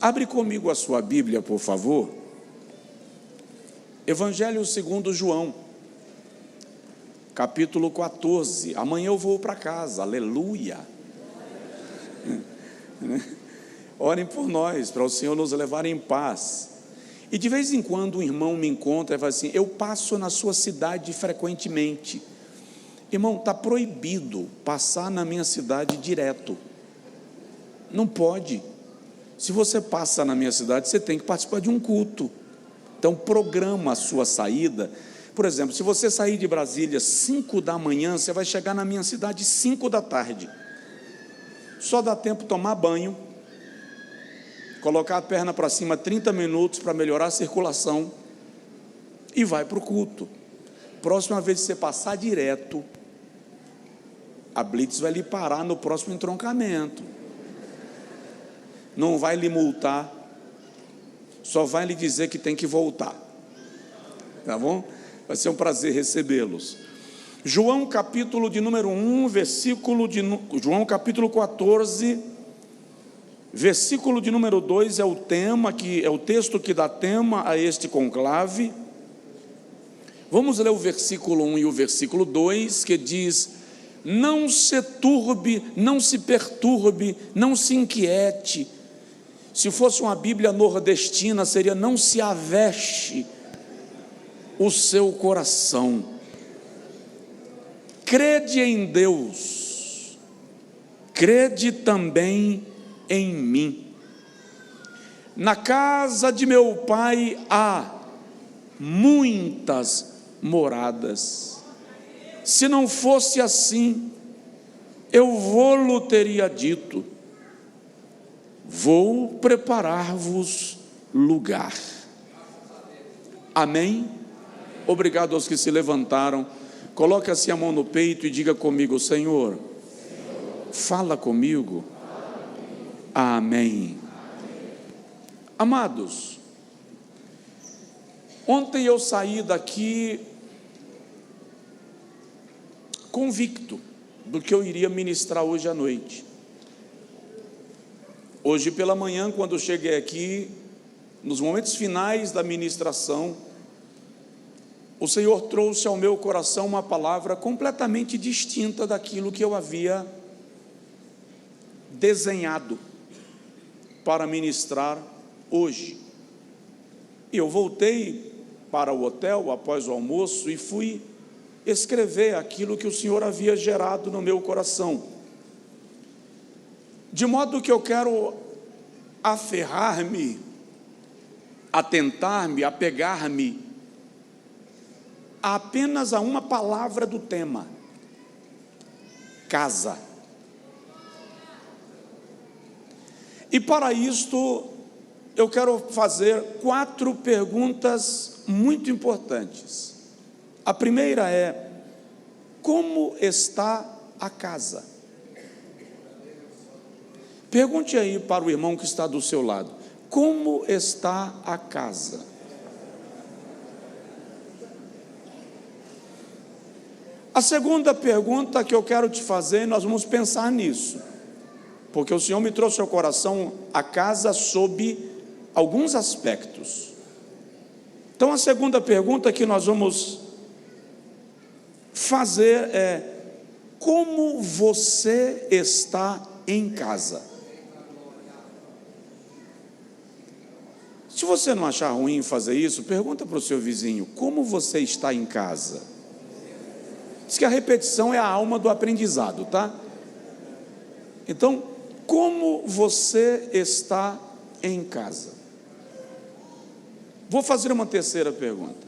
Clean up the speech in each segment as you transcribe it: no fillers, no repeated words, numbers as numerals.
Abre comigo a sua Bíblia, por favor. Evangelho segundo João, capítulo 14. Amanhã eu vou para casa, aleluia. Orem por nós, para o Senhor nos levar em paz. E de vez em quando um irmão me encontra e fala assim: eu passo na sua cidade frequentemente. Irmão, está proibido passar na minha cidade direto. Não pode. Se você passa na minha cidade, você tem que participar de um culto. Então programa a sua saída. Por exemplo, se você sair de Brasília 5 da manhã, você vai chegar na minha cidade 5 da tarde. Só dá tempo de tomar banho, colocar a perna para cima 30 minutos para melhorar a circulação e vai para o culto. Próxima vez que você passar direto, a Blitz vai lhe parar no próximo entroncamento. Não vai lhe multar, só vai lhe dizer que tem que voltar. Tá bom? Vai ser um prazer recebê-los. João capítulo de número 1, João capítulo 14, versículo de número 2 é o tema, que é o texto que dá tema a este conclave. Vamos ler o versículo 1 e o versículo 2, que diz: não se turbe, não se perturbe, não se inquiete. Se fosse uma Bíblia nordestina, seria: não se aveste o seu coração. Crede em Deus, crede também em mim. Na casa de meu Pai há muitas moradas. Se não fosse assim, eu vou-lo teria dito: vou preparar-vos lugar. Amém? Obrigado aos que se levantaram. Coloque assim a mão no peito e diga comigo: Senhor, fala comigo. Amém. Amados, ontem eu saí daqui convicto do que eu iria ministrar hoje à noite. Hoje pela manhã, quando eu cheguei aqui, nos momentos finais da ministração, o Senhor trouxe ao meu coração uma palavra completamente distinta daquilo que eu havia desenhado para ministrar hoje. E eu voltei para o hotel após o almoço e fui escrever aquilo que o Senhor havia gerado no meu coração. De modo que eu quero aferrar-me, atentar-me, apegar-me apenas a uma palavra do tema: casa. E para isto eu quero fazer 4 perguntas muito importantes. A primeira é: como está a casa? Pergunte aí para o irmão que está do seu lado: como está a casa? A segunda pergunta que eu quero te fazer, nós vamos pensar nisso, porque o Senhor me trouxe ao coração a casa sob alguns aspectos. Então a segunda pergunta que nós vamos fazer é: como você está em casa? Se você não achar ruim fazer isso, pergunta para o seu vizinho: como você está em casa? Diz que a repetição é a alma do aprendizado, tá? Então, como você está em casa? Vou fazer uma terceira pergunta: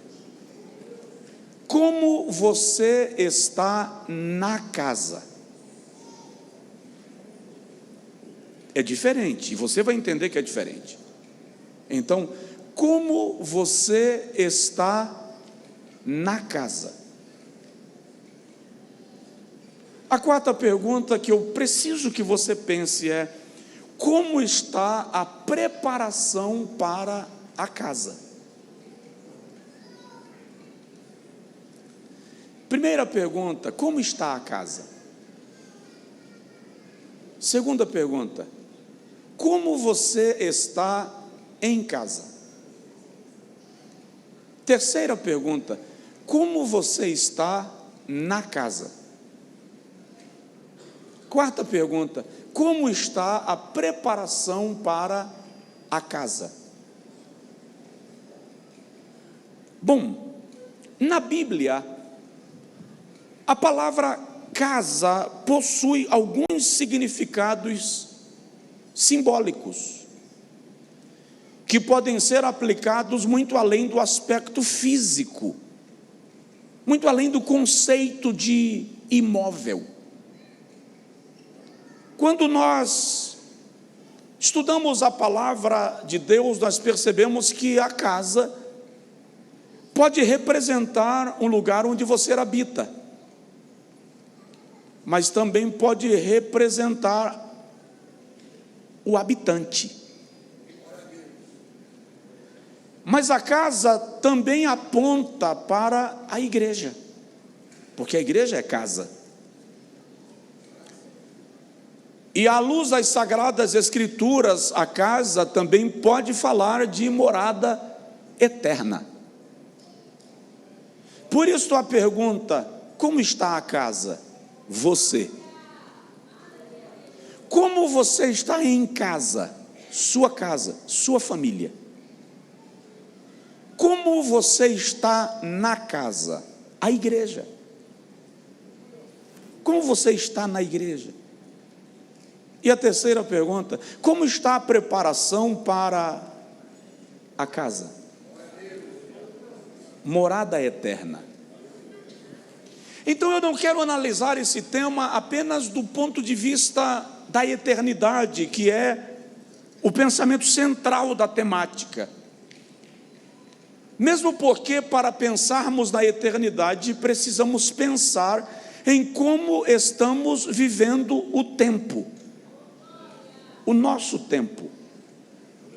como você está na casa? É diferente, e você vai entender que é diferente. Então, como você está na casa? A quarta pergunta que eu preciso que você pense é: como está a preparação para a casa? Primeira pergunta: como está a casa? Segunda pergunta: como você está em casa? Terceira pergunta: como você está na casa? Quarta pergunta: como está a preparação para a casa? Bom, na Bíblia, a palavra casa possui alguns significados simbólicos, que podem ser aplicados muito além do aspecto físico, muito além do conceito de imóvel. Quando nós estudamos a palavra de Deus, nós percebemos que a casa pode representar um lugar onde você habita, mas também pode representar o habitante. Mas a casa também aponta para a igreja, porque a igreja é casa. E à luz das Sagradas Escrituras, a casa também pode falar de morada eterna. Por isso a pergunta: como está a casa? Você. Como você está em casa, sua família? Como você está na casa, a igreja? Como você está na igreja? E a terceira pergunta: como está a preparação para a casa? Morada eterna. Então eu não quero analisar esse tema apenas do ponto de vista da eternidade, que é o pensamento central da temática. Mesmo porque, para pensarmos na eternidade, precisamos pensar em como estamos vivendo o tempo, o nosso tempo,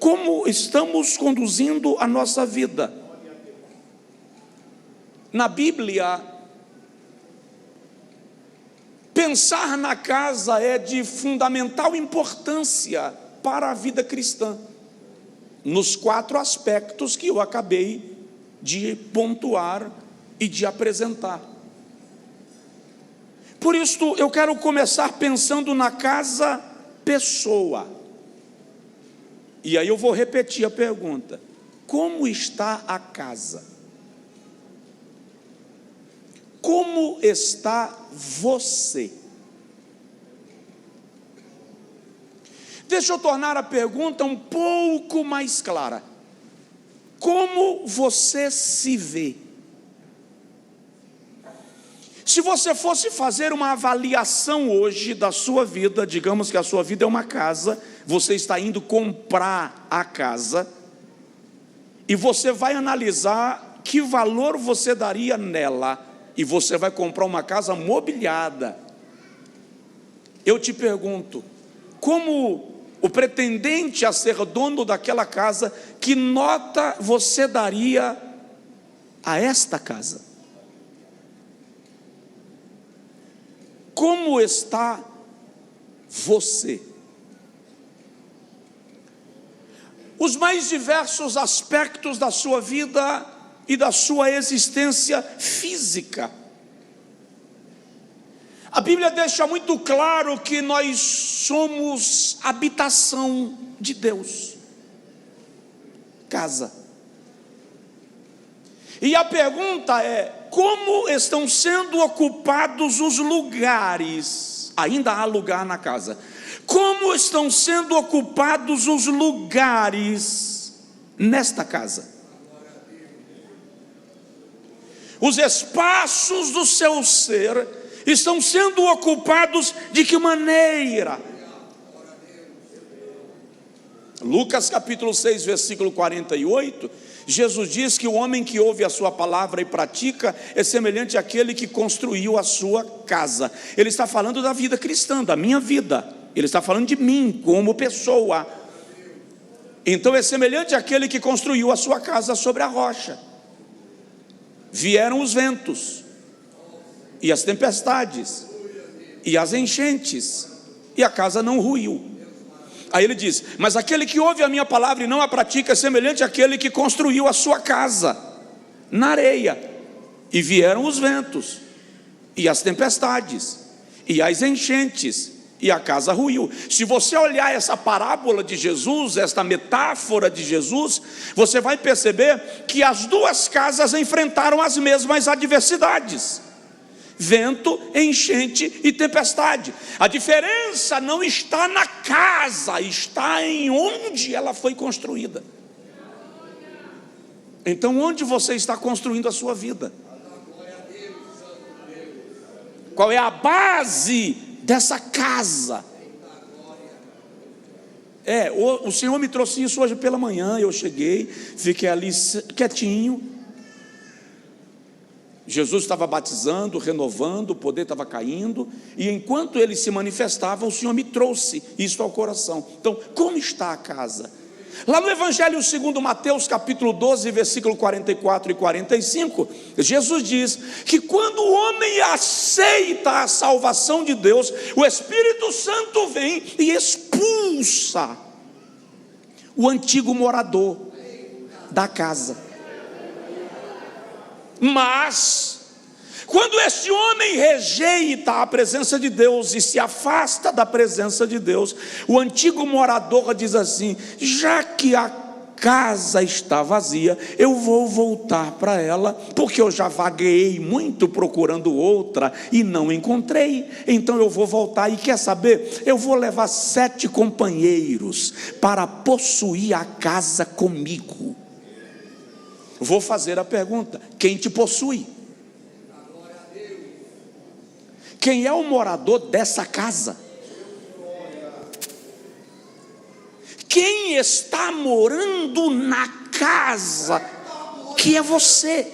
como estamos conduzindo a nossa vida. Na Bíblia, pensar na casa é de fundamental importância para a vida cristã, nos 4 aspectos que eu acabei de pontuar e de apresentar. Por isso, eu quero começar pensando na casa pessoa. E aí eu vou repetir a pergunta: como está a casa? Como está você? Deixa eu tornar a pergunta um pouco mais clara. Como você se vê? Se você fosse fazer uma avaliação hoje da sua vida, digamos que a sua vida é uma casa, você está indo comprar a casa, e você vai analisar que valor você daria nela, e você vai comprar uma casa mobiliada. Eu te pergunto, como o pretendente a ser dono daquela casa, que nota você daria a esta casa? Como está você? Os mais diversos aspectos da sua vida e da sua existência física. A Bíblia deixa muito claro que nós somos habitação de Deus, casa. E a pergunta é: como estão sendo ocupados os lugares? Ainda há lugar na casa. Como estão sendo ocupados os lugares nesta casa? Os espaços do seu ser estão sendo ocupados de que maneira? Lucas capítulo 6, versículo 48, Jesus diz que o homem que ouve a sua palavra e pratica é semelhante àquele que construiu a sua casa. Ele está falando da vida cristã, da minha vida. Ele está falando de mim como pessoa. Então é semelhante àquele que construiu a sua casa sobre a rocha. Vieram os ventos, e as tempestades, e as enchentes, e a casa não ruiu. Aí ele diz: mas aquele que ouve a minha palavra e não a pratica é semelhante àquele que construiu a sua casa na areia, e vieram os ventos, e as tempestades, e as enchentes, e a casa ruiu. Se você olhar essa parábola de Jesus, esta metáfora de Jesus, você vai perceber que as duas casas enfrentaram as mesmas adversidades: vento, enchente e tempestade. A diferença não está na casa, está em onde ela foi construída. Então, onde você está construindo a sua vida? Qual é a base dessa casa? O Senhor me trouxe isso hoje pela manhã. Eu cheguei, fiquei ali quietinho. Jesus estava batizando, renovando, o poder estava caindo, e enquanto ele se manifestava, o Senhor me trouxe isso ao coração. Então, como está a casa? Lá no Evangelho segundo Mateus, capítulo 12, versículo 44 e 45, Jesus diz que quando o homem aceita a salvação de Deus, o Espírito Santo vem e expulsa o antigo morador da casa. Mas quando este homem rejeita a presença de Deus e se afasta da presença de Deus, o antigo morador diz assim: já que a casa está vazia, eu vou voltar para ela, porque eu já vagueei muito procurando outra e não encontrei. Então eu vou voltar, e quer saber? Eu vou levar 7 companheiros para possuir a casa comigo. Vou fazer a pergunta: quem te possui? Quem é o morador dessa casa? Quem está morando na casa que é você?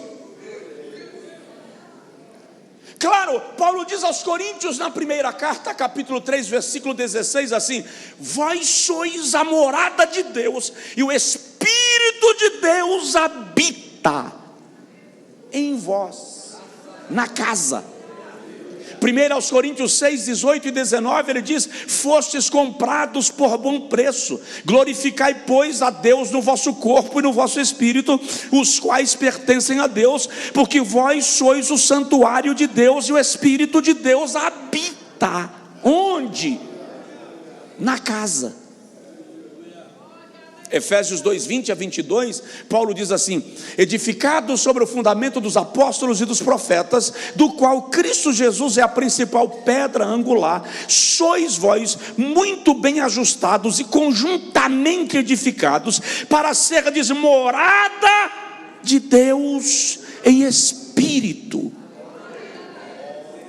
Claro, Paulo diz aos Coríntios na primeira carta, capítulo 3, versículo 16, assim: vós sois a morada de Deus, e o Espírito de Deus habita em vós, na casa. 1 Coríntios 6, 18 e 19, ele diz: fostes comprados por bom preço, glorificai pois a Deus no vosso corpo e no vosso espírito, os quais pertencem a Deus, porque vós sois o santuário de Deus, e o Espírito de Deus habita. Onde? Na casa. Efésios 2, 20 a 22, Paulo diz assim: edificados sobre o fundamento dos apóstolos e dos profetas, do qual Cristo Jesus é a principal pedra angular, sois vós muito bem ajustados e conjuntamente edificados, para serdes morada de Deus em espírito.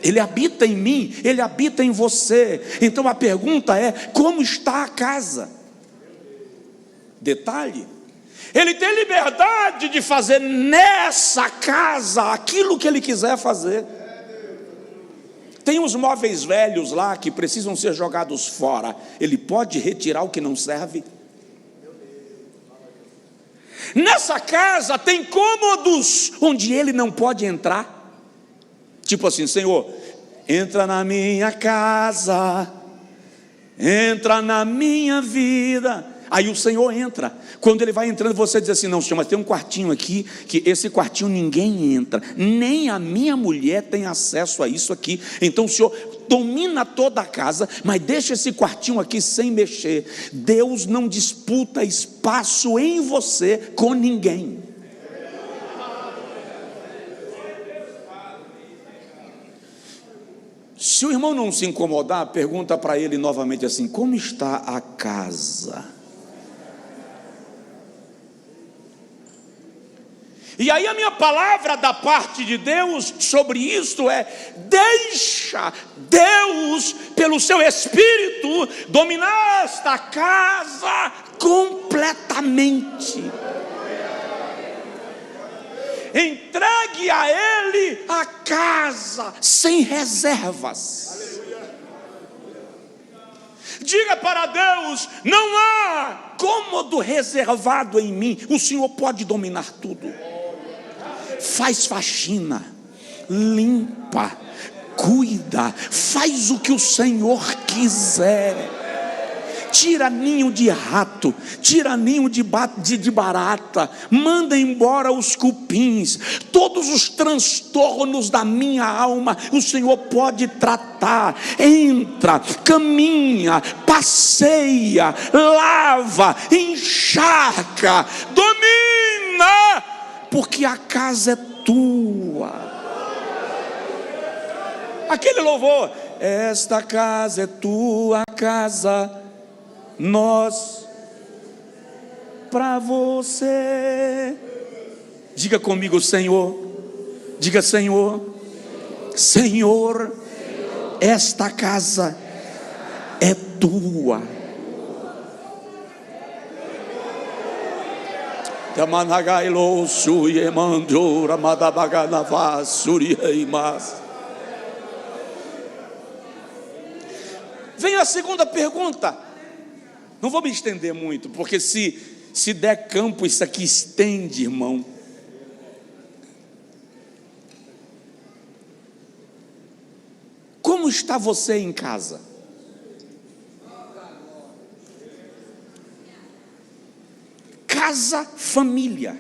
Ele habita em mim, ele habita em você. Então a pergunta é: como está a casa? Detalhe: ele tem liberdade de fazer nessa casa aquilo que ele quiser fazer. Tem uns móveis velhos lá que precisam ser jogados fora, ele pode retirar o que não serve. Nessa casa tem cômodos onde ele não pode entrar. Tipo assim: Senhor, entra na minha casa, entra na minha vida. Aí o Senhor entra. Quando ele vai entrando, você diz assim: não, Senhor, mas tem um quartinho aqui, que esse quartinho ninguém entra, nem a minha mulher tem acesso a isso aqui. Então o Senhor domina toda a casa, mas deixa esse quartinho aqui sem mexer. Deus não disputa espaço em você com ninguém. Se o irmão não se incomodar, pergunta para ele novamente assim: como está a casa? E aí a minha palavra da parte de Deus sobre isto é: deixa Deus, pelo seu Espírito, dominar esta casa completamente. Entregue a Ele a casa sem reservas. Diga para Deus: não há cômodo reservado em mim, o Senhor pode dominar tudo. Faz faxina, limpa, cuida, faz o que o Senhor quiser. tira ninho de rato, tira ninho de barata, manda embora os cupins, todos os transtornos da minha alma, o Senhor pode tratar. Entra, caminha, passeia, lava, encharca, domina, porque a casa é tua. Aquele louvor: esta casa é tua casa, nós para você. Diga comigo, Senhor. Diga, Senhor. Senhor, esta casa é tua. Tamanagai-lo suye mandora madabaganava surieimas. Vem a segunda pergunta. Não vou me estender muito, porque se der campo, isso aqui estende, irmão. Como está você em casa? Casa, família.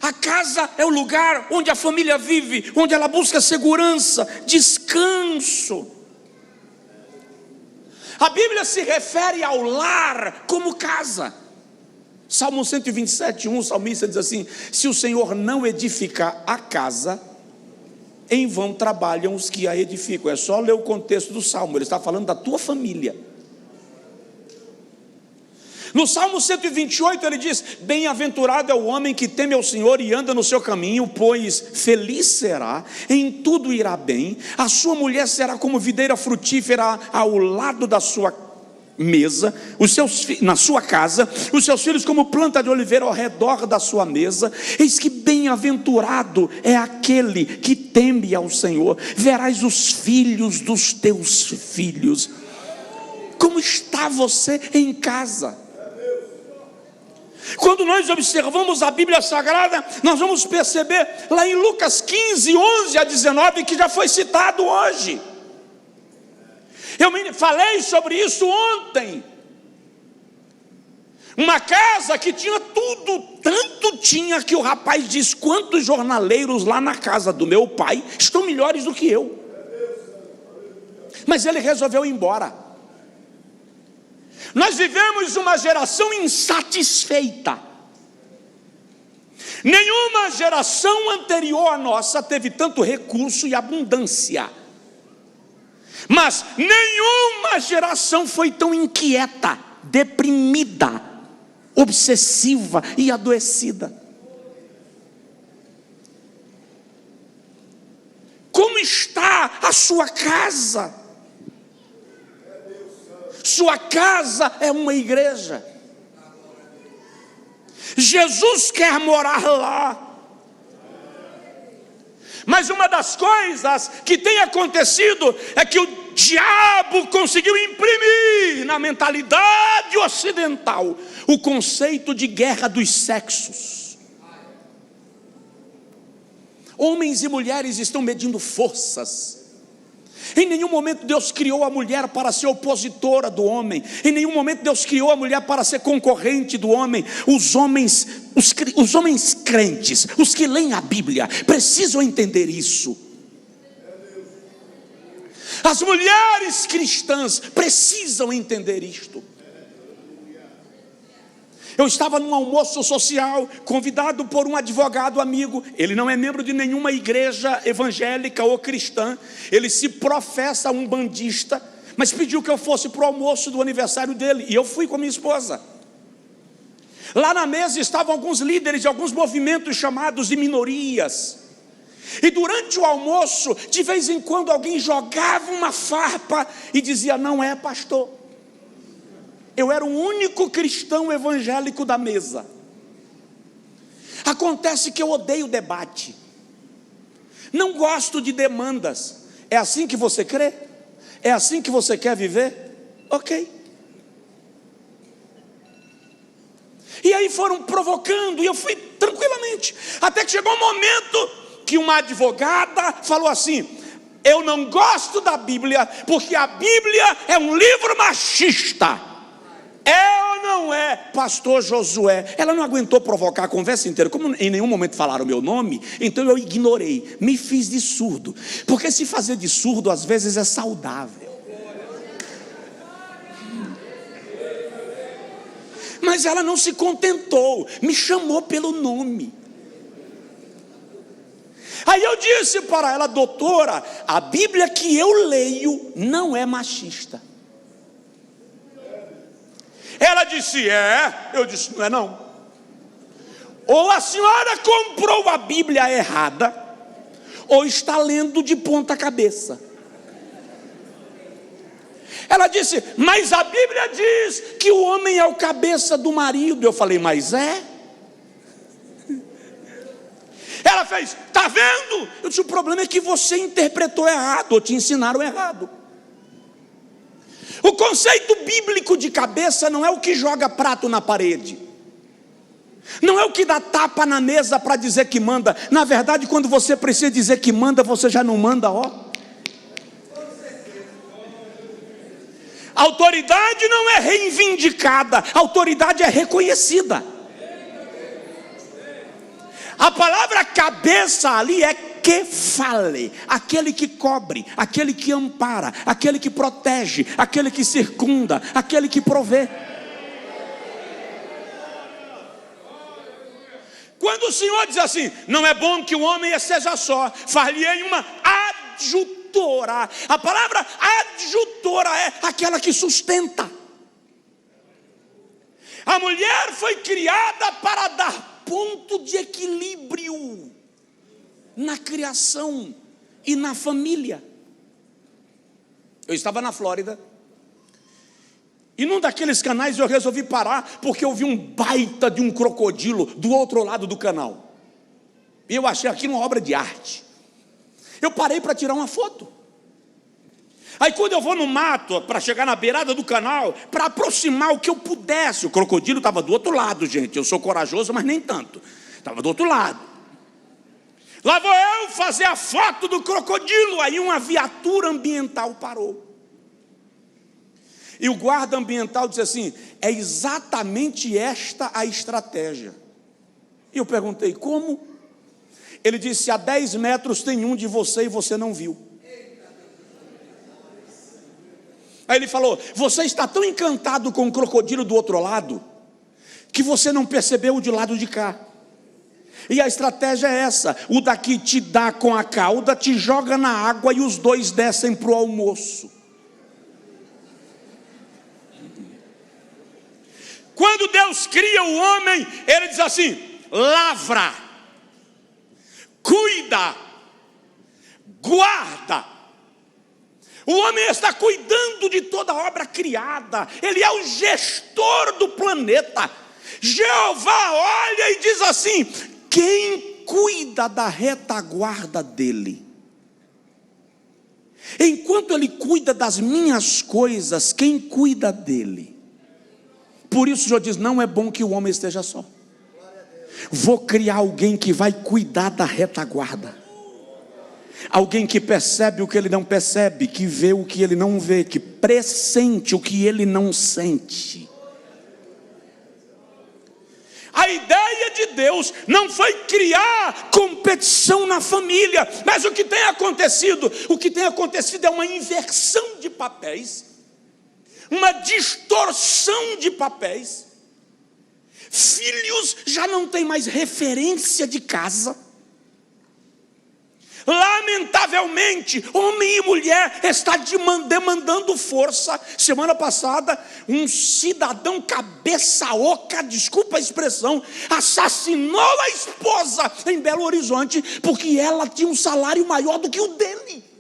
A casa é o lugar onde a família vive, onde ela busca segurança, descanso. A Bíblia se refere ao lar como casa. Salmo 127:1, o salmista diz assim: se o Senhor não edificar a casa, em vão trabalham os que a edificam. É só ler o contexto do salmo, ele está falando da tua família. No Salmo 128 ele diz: bem-aventurado é o homem que teme ao Senhor e anda no seu caminho, pois feliz será, em tudo irá bem. A sua mulher será como videira frutífera ao lado da sua mesa, na sua casa, os seus filhos como planta de oliveira ao redor da sua mesa. Eis que bem-aventurado é aquele que teme ao Senhor, verás os filhos dos teus filhos. Como está você em casa? Quando nós observamos a Bíblia Sagrada, nós vamos perceber lá em Lucas 15:11-19, que já foi citado hoje. Eu falei sobre isso ontem. Uma casa que tinha tudo, tanto tinha que o rapaz diz: quantos jornaleiros lá na casa do meu pai estão melhores do que eu. Mas ele resolveu ir embora. Nós vivemos uma geração insatisfeita. Nenhuma geração anterior à nossa teve tanto recurso e abundância. Mas nenhuma geração foi tão inquieta, deprimida, obsessiva e adoecida. Como está a sua casa? Sua casa é uma igreja. Jesus quer morar lá. Mas uma das coisas que tem acontecido é que o diabo conseguiu imprimir na mentalidade ocidental o conceito de guerra dos sexos. Homens e mulheres estão medindo forças. Em nenhum momento Deus criou a mulher para ser opositora do homem. Em nenhum momento Deus criou a mulher para ser concorrente do homem. Os homens crentes, os que leem a Bíblia, precisam entender isso. As mulheres cristãs precisam entender isto. Eu estava num almoço social, convidado por um advogado amigo. Ele não é membro de nenhuma igreja evangélica ou cristã. Ele se professa umbandista, mas pediu que eu fosse para o almoço do aniversário dele. E eu fui com a minha esposa. Lá na mesa estavam alguns líderes de alguns movimentos chamados de minorias. E durante o almoço, de vez em quando alguém jogava uma farpa e dizia: não é, pastor. Eu era o único cristão evangélico da mesa. Acontece que eu odeio debate. Não gosto de demandas. É assim que você crê? É assim que você quer viver? Ok. E aí foram provocando, e eu fui tranquilamente. Até que chegou um momento que uma advogada falou assim: Eu não gosto da Bíblia, porque a Bíblia é um livro machista. É ou não é, pastor Josué? Ela não aguentou provocar a conversa inteira. Como em nenhum momento falaram o meu nome, então eu ignorei, me fiz de surdo. Porque se fazer de surdo às vezes é saudável. Mas ela não se contentou, me chamou pelo nome. Aí eu disse para ela: doutora, a Bíblia que eu leio não é machista. Ela disse: é. Eu disse: não é não. Ou a senhora comprou a Bíblia errada, ou está lendo de ponta cabeça. Ela disse: mas a Bíblia diz que o homem é o cabeça do marido. Eu falei: mas é? Ela fez: está vendo? Eu disse: o problema é que você interpretou errado, ou te ensinaram errado. O conceito bíblico de cabeça não é o que joga prato na parede, não é o que dá tapa na mesa para dizer que manda. Na verdade, quando você precisa dizer que manda, você já não manda, ó. A autoridade não é reivindicada, a autoridade é reconhecida. A palavra cabeça ali é que fale, aquele que cobre, aquele que ampara, aquele que protege, aquele que circunda, aquele que provê. Quando o Senhor diz assim: não é bom que o homem seja só, far-lhe-ei uma adjutora. A palavra adjutora é aquela que sustenta. A mulher foi criada para dar ponto de equilíbrio na criação e na família. Eu estava na Flórida, e num daqueles canais eu resolvi parar, porque eu vi um baita de um crocodilo do outro lado do canal, e eu achei aquilo uma obra de arte. Eu parei para tirar uma foto. Aí quando eu vou no mato, para chegar na beirada do canal, para aproximar o que eu pudesse, o crocodilo estava do outro lado, gente. Eu sou corajoso, mas nem tanto. Estava do outro lado. Lá vou eu fazer a foto do crocodilo. Aí uma viatura ambiental parou. E o guarda ambiental disse assim: é exatamente esta a estratégia. E eu perguntei: como? Ele disse: a 10 metros tem um de você e você não viu. Aí ele falou: você está tão encantado com o crocodilo do outro lado, que você não percebeu o de lado de cá. E a estratégia é essa: o daqui te dá com a cauda, te joga na água e os dois descem para o almoço. Quando Deus cria o homem, Ele diz assim: lavra, cuida, guarda. O homem está cuidando de toda a obra criada, ele é o gestor do planeta. Jeová olha e diz assim: quem cuida da retaguarda dele? Enquanto ele cuida das minhas coisas, quem cuida dele? Por isso o Senhor diz: não é bom que o homem esteja só. Vou criar alguém que vai cuidar da retaguarda. Alguém que percebe o que ele não percebe, que vê o que ele não vê, que pressente o que ele não sente. A ideia de Deus não foi criar competição na família, mas o que tem acontecido? O que tem acontecido é uma inversão de papéis, uma distorção de papéis. Filhos já não têm mais referência de casa. Lamentavelmente, homem e mulher está demandando força. Semana passada, um cidadão cabeça oca, desculpa a expressão, assassinou a esposa em Belo Horizonte, porque ela tinha um salário maior do que o dele.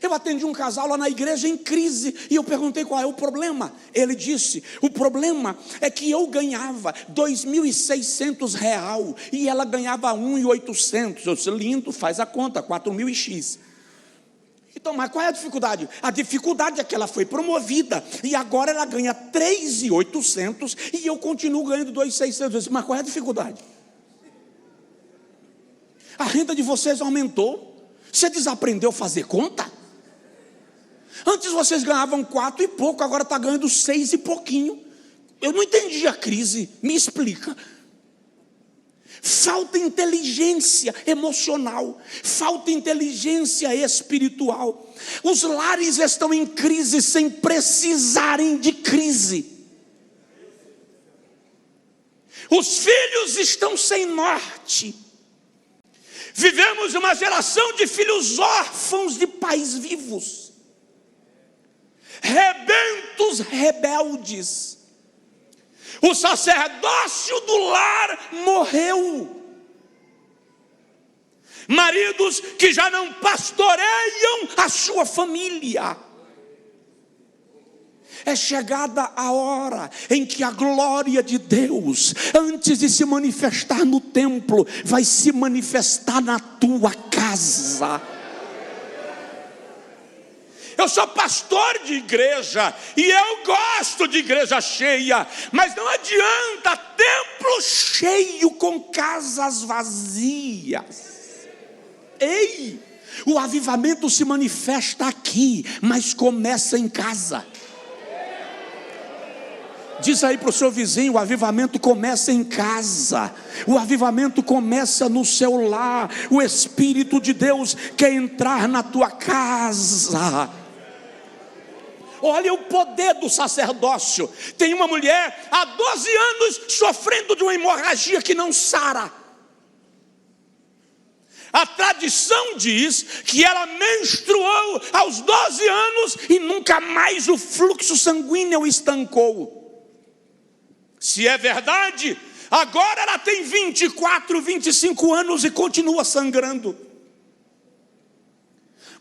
Eu atendi um casal lá na igreja em crise, e eu perguntei qual é o problema. Ele disse: o problema é que eu ganhava R$2.600 e ela ganhava R$1.800. Eu disse: lindo, faz a conta, 4.000 e X. Então, mas qual é a dificuldade? A dificuldade é que ela foi promovida e agora ela ganha 3.800 e eu continuo ganhando 2.600. Eu disse: mas qual é a dificuldade? A renda de vocês aumentou. Você desaprendeu a fazer conta? Antes vocês ganhavam 4 e pouco, agora está ganhando 6 e pouquinho. Eu não entendi a crise, me explica. Falta inteligência emocional, falta inteligência espiritual. Os lares estão em crise sem precisarem de crise. Os filhos estão sem norte. Vivemos uma geração de filhos órfãos de pais vivos, rebentos rebeldes. O sacerdócio do lar morreu. Maridos que já não pastoreiam a sua família. É chegada a hora em que a glória de Deus, antes de se manifestar no templo, vai se manifestar na tua casa. Eu sou pastor de igreja e eu gosto de igreja cheia, mas não adianta templo cheio com casas vazias. Ei, o avivamento se manifesta aqui, mas começa em casa. Diz aí para o seu vizinho: o avivamento começa em casa, o avivamento começa no seu lar. O Espírito de Deus quer entrar na tua casa. Olha o poder do sacerdócio. Tem uma mulher há 12 anos sofrendo de uma hemorragia que não sara. A tradição diz que ela menstruou aos 12 anos e nunca mais o fluxo sanguíneo estancou. Se é verdade, agora ela tem 24, 25 anos e continua sangrando.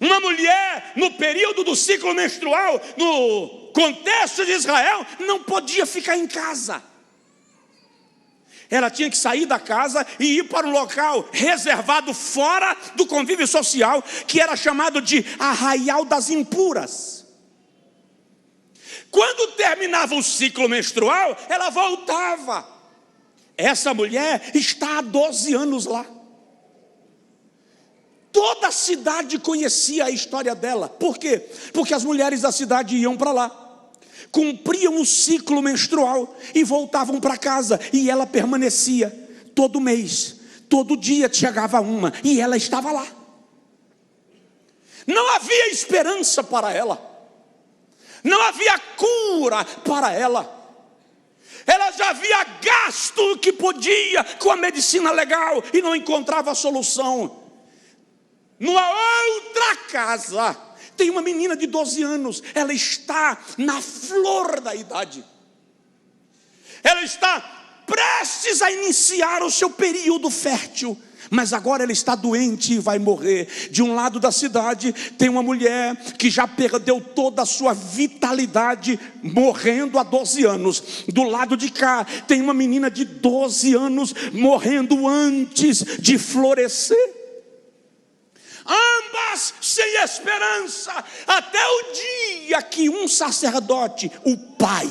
Uma mulher, no período do ciclo menstrual, no contexto de Israel, não podia ficar em casa. Ela tinha que sair da casa e ir para um local reservado fora do convívio social, que era chamado de arraial das impuras. Quando terminava o ciclo menstrual, ela voltava. Essa mulher está há 12 anos lá. Toda a cidade conhecia a história dela. Por quê? Porque as mulheres da cidade iam para lá, cumpriam o ciclo menstrual e voltavam para casa. E ela permanecia todo mês, todo dia chegava uma e ela estava lá. Não havia esperança para ela, não havia cura para ela. Ela já havia gasto o que podia com a medicina legal e não encontrava solução. Numa outra casa, tem uma menina de 12 anos, ela está na flor da idade. Ela está prestes a iniciar o seu período fértil, mas agora ela está doente e vai morrer. De um lado da cidade tem uma mulher que já perdeu toda a sua vitalidade, morrendo há 12 anos. Do lado de cá tem uma menina de 12 anos morrendo antes de florescer. Ambas sem esperança, até o dia que um sacerdote, o pai,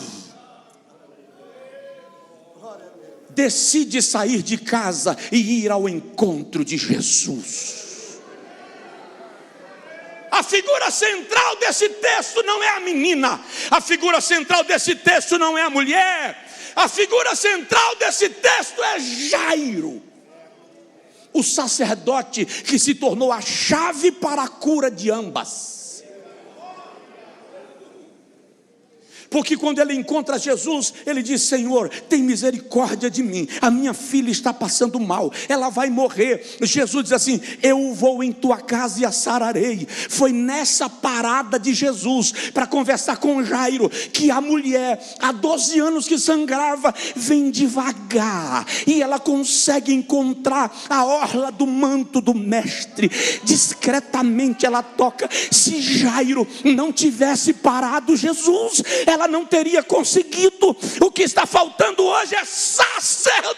decide sair de casa e ir ao encontro de Jesus. A figura central desse texto não é a menina, a figura central desse texto não é a mulher, a figura central desse texto é Jairo, o sacerdote que se tornou a chave para a cura de ambas. Porque quando ele encontra Jesus, ele diz: Senhor, tem misericórdia de mim, a minha filha está passando mal, ela vai morrer. Jesus diz assim: eu vou em tua casa e a sararei. Foi nessa parada de Jesus para conversar com Jairo que a mulher, há 12 anos que sangrava, vem devagar e ela consegue encontrar a orla do manto do mestre. Discretamente ela toca. Se Jairo não tivesse parado Jesus, ela não teria conseguido. O que está faltando hoje é sacerdócio.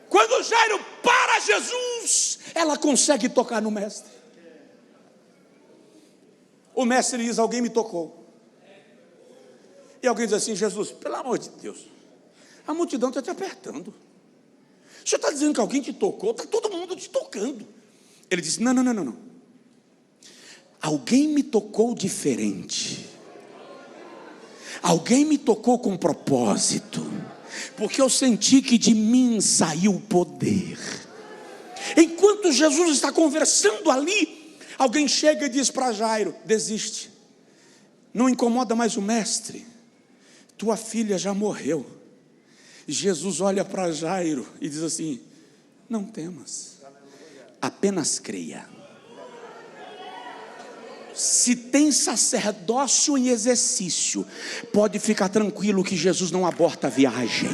Quando Jairo para Jesus, ela consegue tocar no mestre. O mestre diz: alguém me tocou. E alguém diz assim: Jesus, pelo amor de Deus, A multidão está te apertando. O senhor está dizendo que alguém te tocou? Está todo mundo te tocando. Ele disse: não. Alguém me tocou diferente. Alguém me tocou com propósito. Porque eu senti que de mim saiu o poder. Enquanto Jesus está conversando ali, alguém chega e diz para Jairo: desiste. Não incomoda mais o mestre. Tua filha já morreu. Jesus olha para Jairo e diz assim: não temas, apenas creia. Se tem sacerdócio em exercício, pode ficar tranquilo que Jesus não aborta a viagem.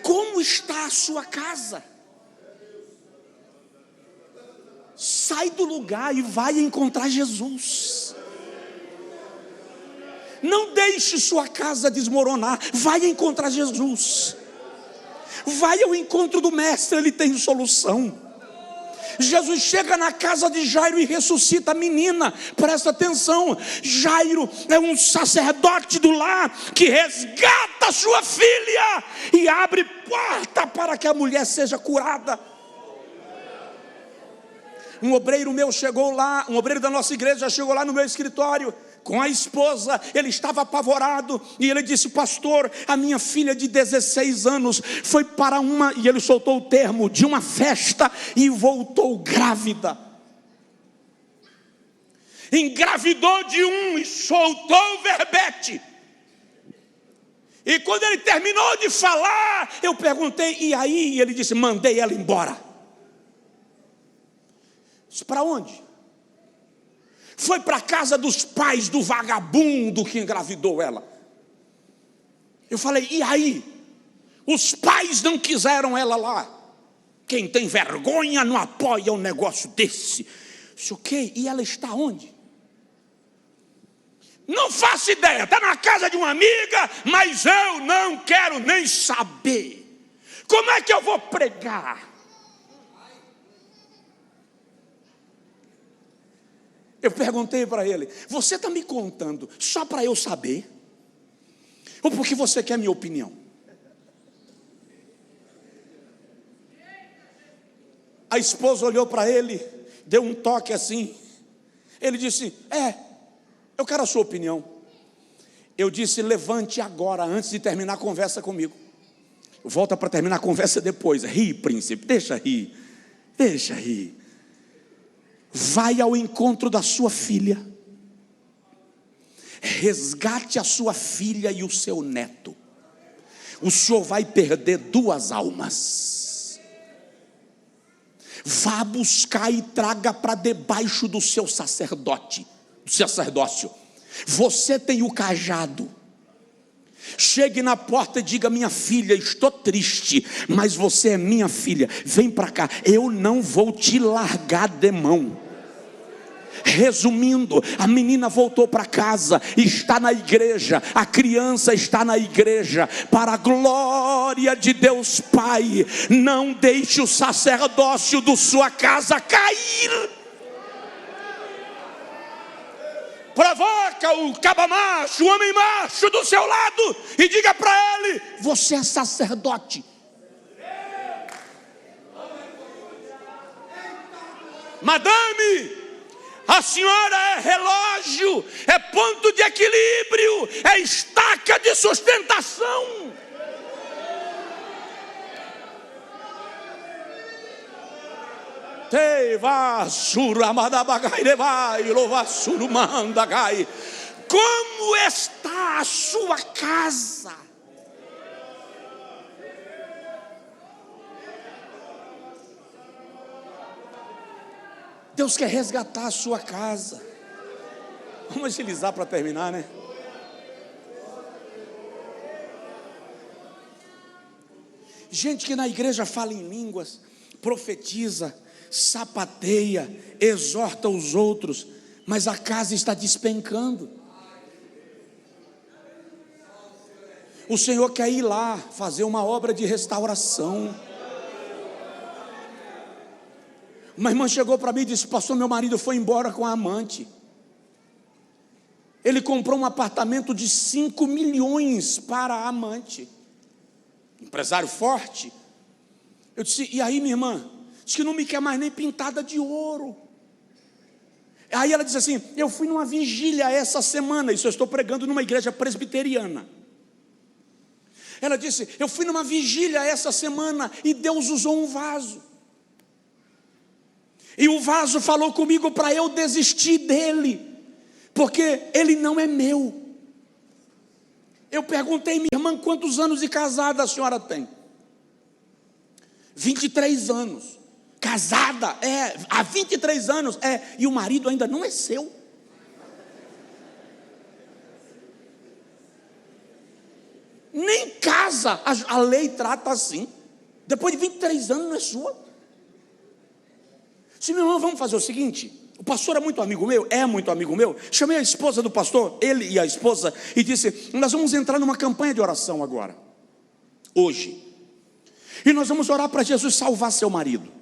Como está a sua casa? Sai do lugar e vai encontrar Jesus. Não deixe sua casa desmoronar. Vai encontrar Jesus. Vai ao encontro do mestre, ele tem solução. Jesus chega na casa de Jairo e ressuscita a menina. Presta atenção, Jairo é um sacerdote do lar que resgata a sua filha e abre porta para que a mulher seja curada. Um obreiro meu chegou lá, um obreiro da nossa igreja chegou lá no meu escritório com a esposa. Ele estava apavorado e ele disse: pastor, a minha filha de 16 anos foi para uma, e ele soltou o termo, de uma festa e voltou grávida. Engravidou de um e soltou o verbete. E quando ele terminou de falar, eu perguntei: e aí? E ele disse: mandei ela embora. Para onde? Foi para a casa dos pais do vagabundo que engravidou ela. Eu falei: e aí? Os pais não quiseram ela lá. Quem tem vergonha não apoia um negócio desse. Disse: ok, e ela está onde? Não faço ideia, está na casa de uma amiga, mas eu não quero nem saber. Como é que eu vou pregar? Eu perguntei para ele: você está me contando só para eu saber? Ou porque você quer minha opinião? A esposa olhou para ele, deu um toque assim. Ele disse: eu quero a sua opinião. Eu disse: levante agora, antes de terminar a conversa comigo. Volta para terminar a conversa depois. Ri, príncipe, deixa rir. Vai ao encontro da sua filha, resgate a sua filha e o seu neto. O senhor vai perder 2 almas. Vá buscar e traga para debaixo do seu sacerdócio. Você tem o cajado. Chegue na porta e diga: minha filha, estou triste, mas você é minha filha, vem para cá, eu não vou te largar de mão. Resumindo, a menina voltou para casa, está na igreja, a criança está na igreja, para a glória de Deus Pai. Não deixe o sacerdócio da sua casa cair. Provoca o caba macho, o homem macho do seu lado e diga para ele: você é sacerdote. Madame, a senhora é relógio, é ponto de equilíbrio, é estaca de sustentação. Como está a sua casa? Deus quer resgatar a sua casa. Vamos agilizar para terminar, né? Gente que na igreja fala em línguas, profetiza, sapateia, exorta os outros, mas a casa está despencando. O Senhor quer ir lá fazer uma obra de restauração. Uma irmã chegou para mim e disse: pastor, meu marido foi embora com a amante. ele comprou um apartamento de 5 milhões para a amante, empresário forte. Eu disse: e aí, minha irmã? Diz que não me quer mais nem pintada de ouro. Aí ela disse assim: eu fui numa vigília essa semana, isso eu estou pregando numa igreja presbiteriana. Ela disse: eu fui numa vigília essa semana e Deus usou um vaso. E o vaso falou comigo para eu desistir dele, porque ele não é meu. Eu perguntei: minha irmã, quantos anos de casada a senhora tem? 23 anos. Casada, há 23 anos, e o marido ainda não é seu. Nem casa, a lei trata assim. Depois de 23 anos não é sua. Se meu irmão, vamos fazer o seguinte: o pastor é muito amigo meu, chamei a esposa do pastor, ele e a esposa, e disse: nós vamos entrar numa campanha de oração agora, hoje, e nós vamos orar para Jesus salvar seu marido.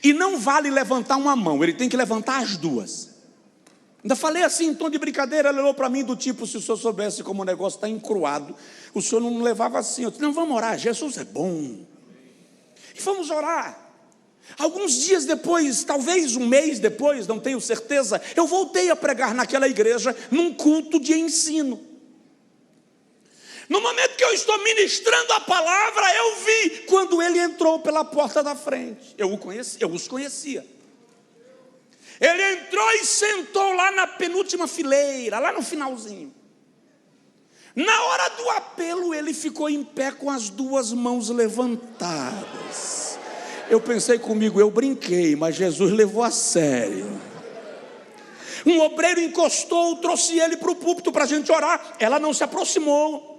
E não vale levantar uma mão, ele tem que levantar as duas. Ainda falei assim em tom de brincadeira. Ela olhou para mim do tipo: se o senhor soubesse como o negócio está encruado, o senhor não levava assim. Eu disse: não, vamos orar, Jesus é bom. E vamos orar. Alguns dias depois, talvez um mês depois, não tenho certeza, eu voltei a pregar naquela igreja, num culto de ensino. No momento que eu estou ministrando a palavra, eu vi quando ele entrou pela porta da frente. Eu os conhecia. Ele entrou e sentou lá na penúltima fileira, lá no finalzinho. Na hora do apelo, ele ficou em pé com as duas mãos levantadas. Eu pensei comigo: eu brinquei, mas Jesus levou a sério. Um obreiro encostou, trouxe ele para o púlpito para a gente orar. Ela não se aproximou.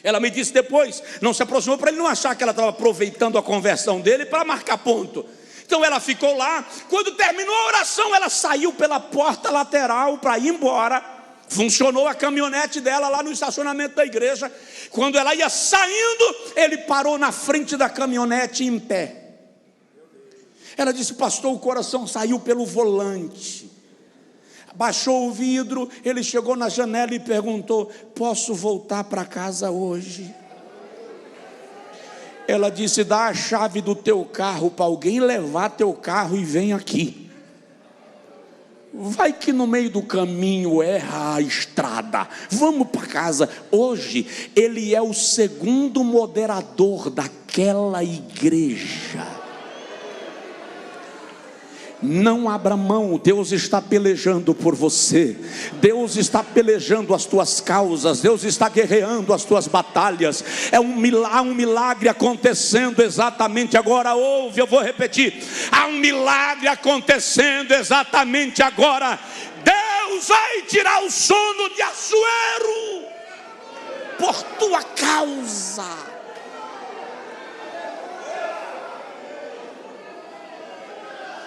Ela me disse depois, não se aproximou para ele não achar que ela estava aproveitando a conversão dele para marcar ponto. Então ela ficou lá. Quando terminou a oração, ela saiu pela porta lateral para ir embora. Funcionou a caminhonete dela lá no estacionamento da igreja. Quando ela ia saindo, ele parou na frente da caminhonete em pé. Ela disse: pastor, o coração saiu pelo volante. Baixou o vidro, ele chegou na janela e perguntou: posso voltar para casa hoje? Ela disse: dá a chave do teu carro para alguém levar teu carro e vem aqui. Vai que no meio do caminho erra a estrada, vamos para casa. Hoje ele é o segundo moderador daquela igreja. Não abra mão, Deus está pelejando por você. Deus está pelejando as tuas causas. Deus está guerreando as tuas batalhas. Há um milagre acontecendo exatamente agora. Ouve, eu vou repetir: há um milagre acontecendo exatamente agora. Deus vai tirar o sono de Assuero por tua causa.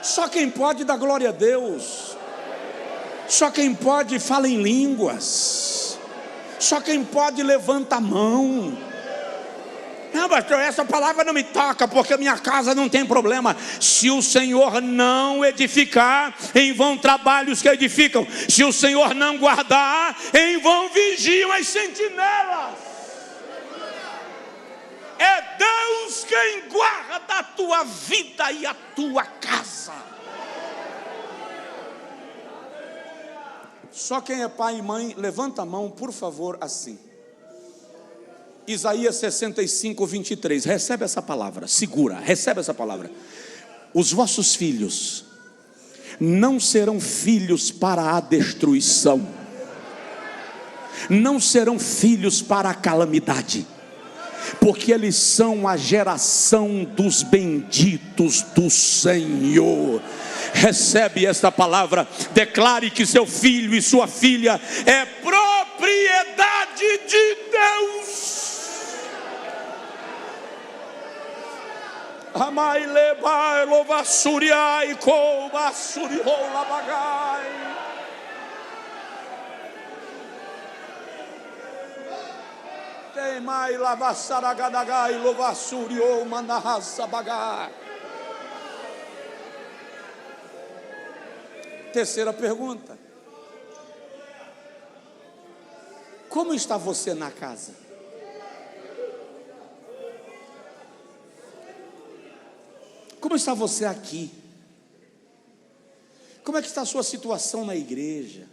Só quem pode dá glória a Deus. Só quem pode fala em línguas. Só quem pode levanta a mão. Não, pastor, essa palavra não me toca, porque minha casa não tem problema. Se o Senhor não edificar, em vão trabalhos que edificam. Se o Senhor não guardar, em vão vigiam as sentinelas. É Deus quem guarda a tua vida e a tua casa. Só quem é pai e mãe, levanta a mão, por favor, assim. Isaías 65, 23. Recebe essa palavra, segura, recebe essa palavra. Os vossos filhos não serão filhos para a destruição, não serão filhos para a calamidade, porque eles são a geração dos benditos do Senhor. Recebe esta palavra, declare que seu filho e sua filha é propriedade de Deus. Amai lebai lovassuriai kovassuriou labagai. Temai lavassaragadagai lovassuriou manahassabagai. Terceira pergunta: Como está você na casa? Como está você aqui? Como é que está a sua situação na igreja?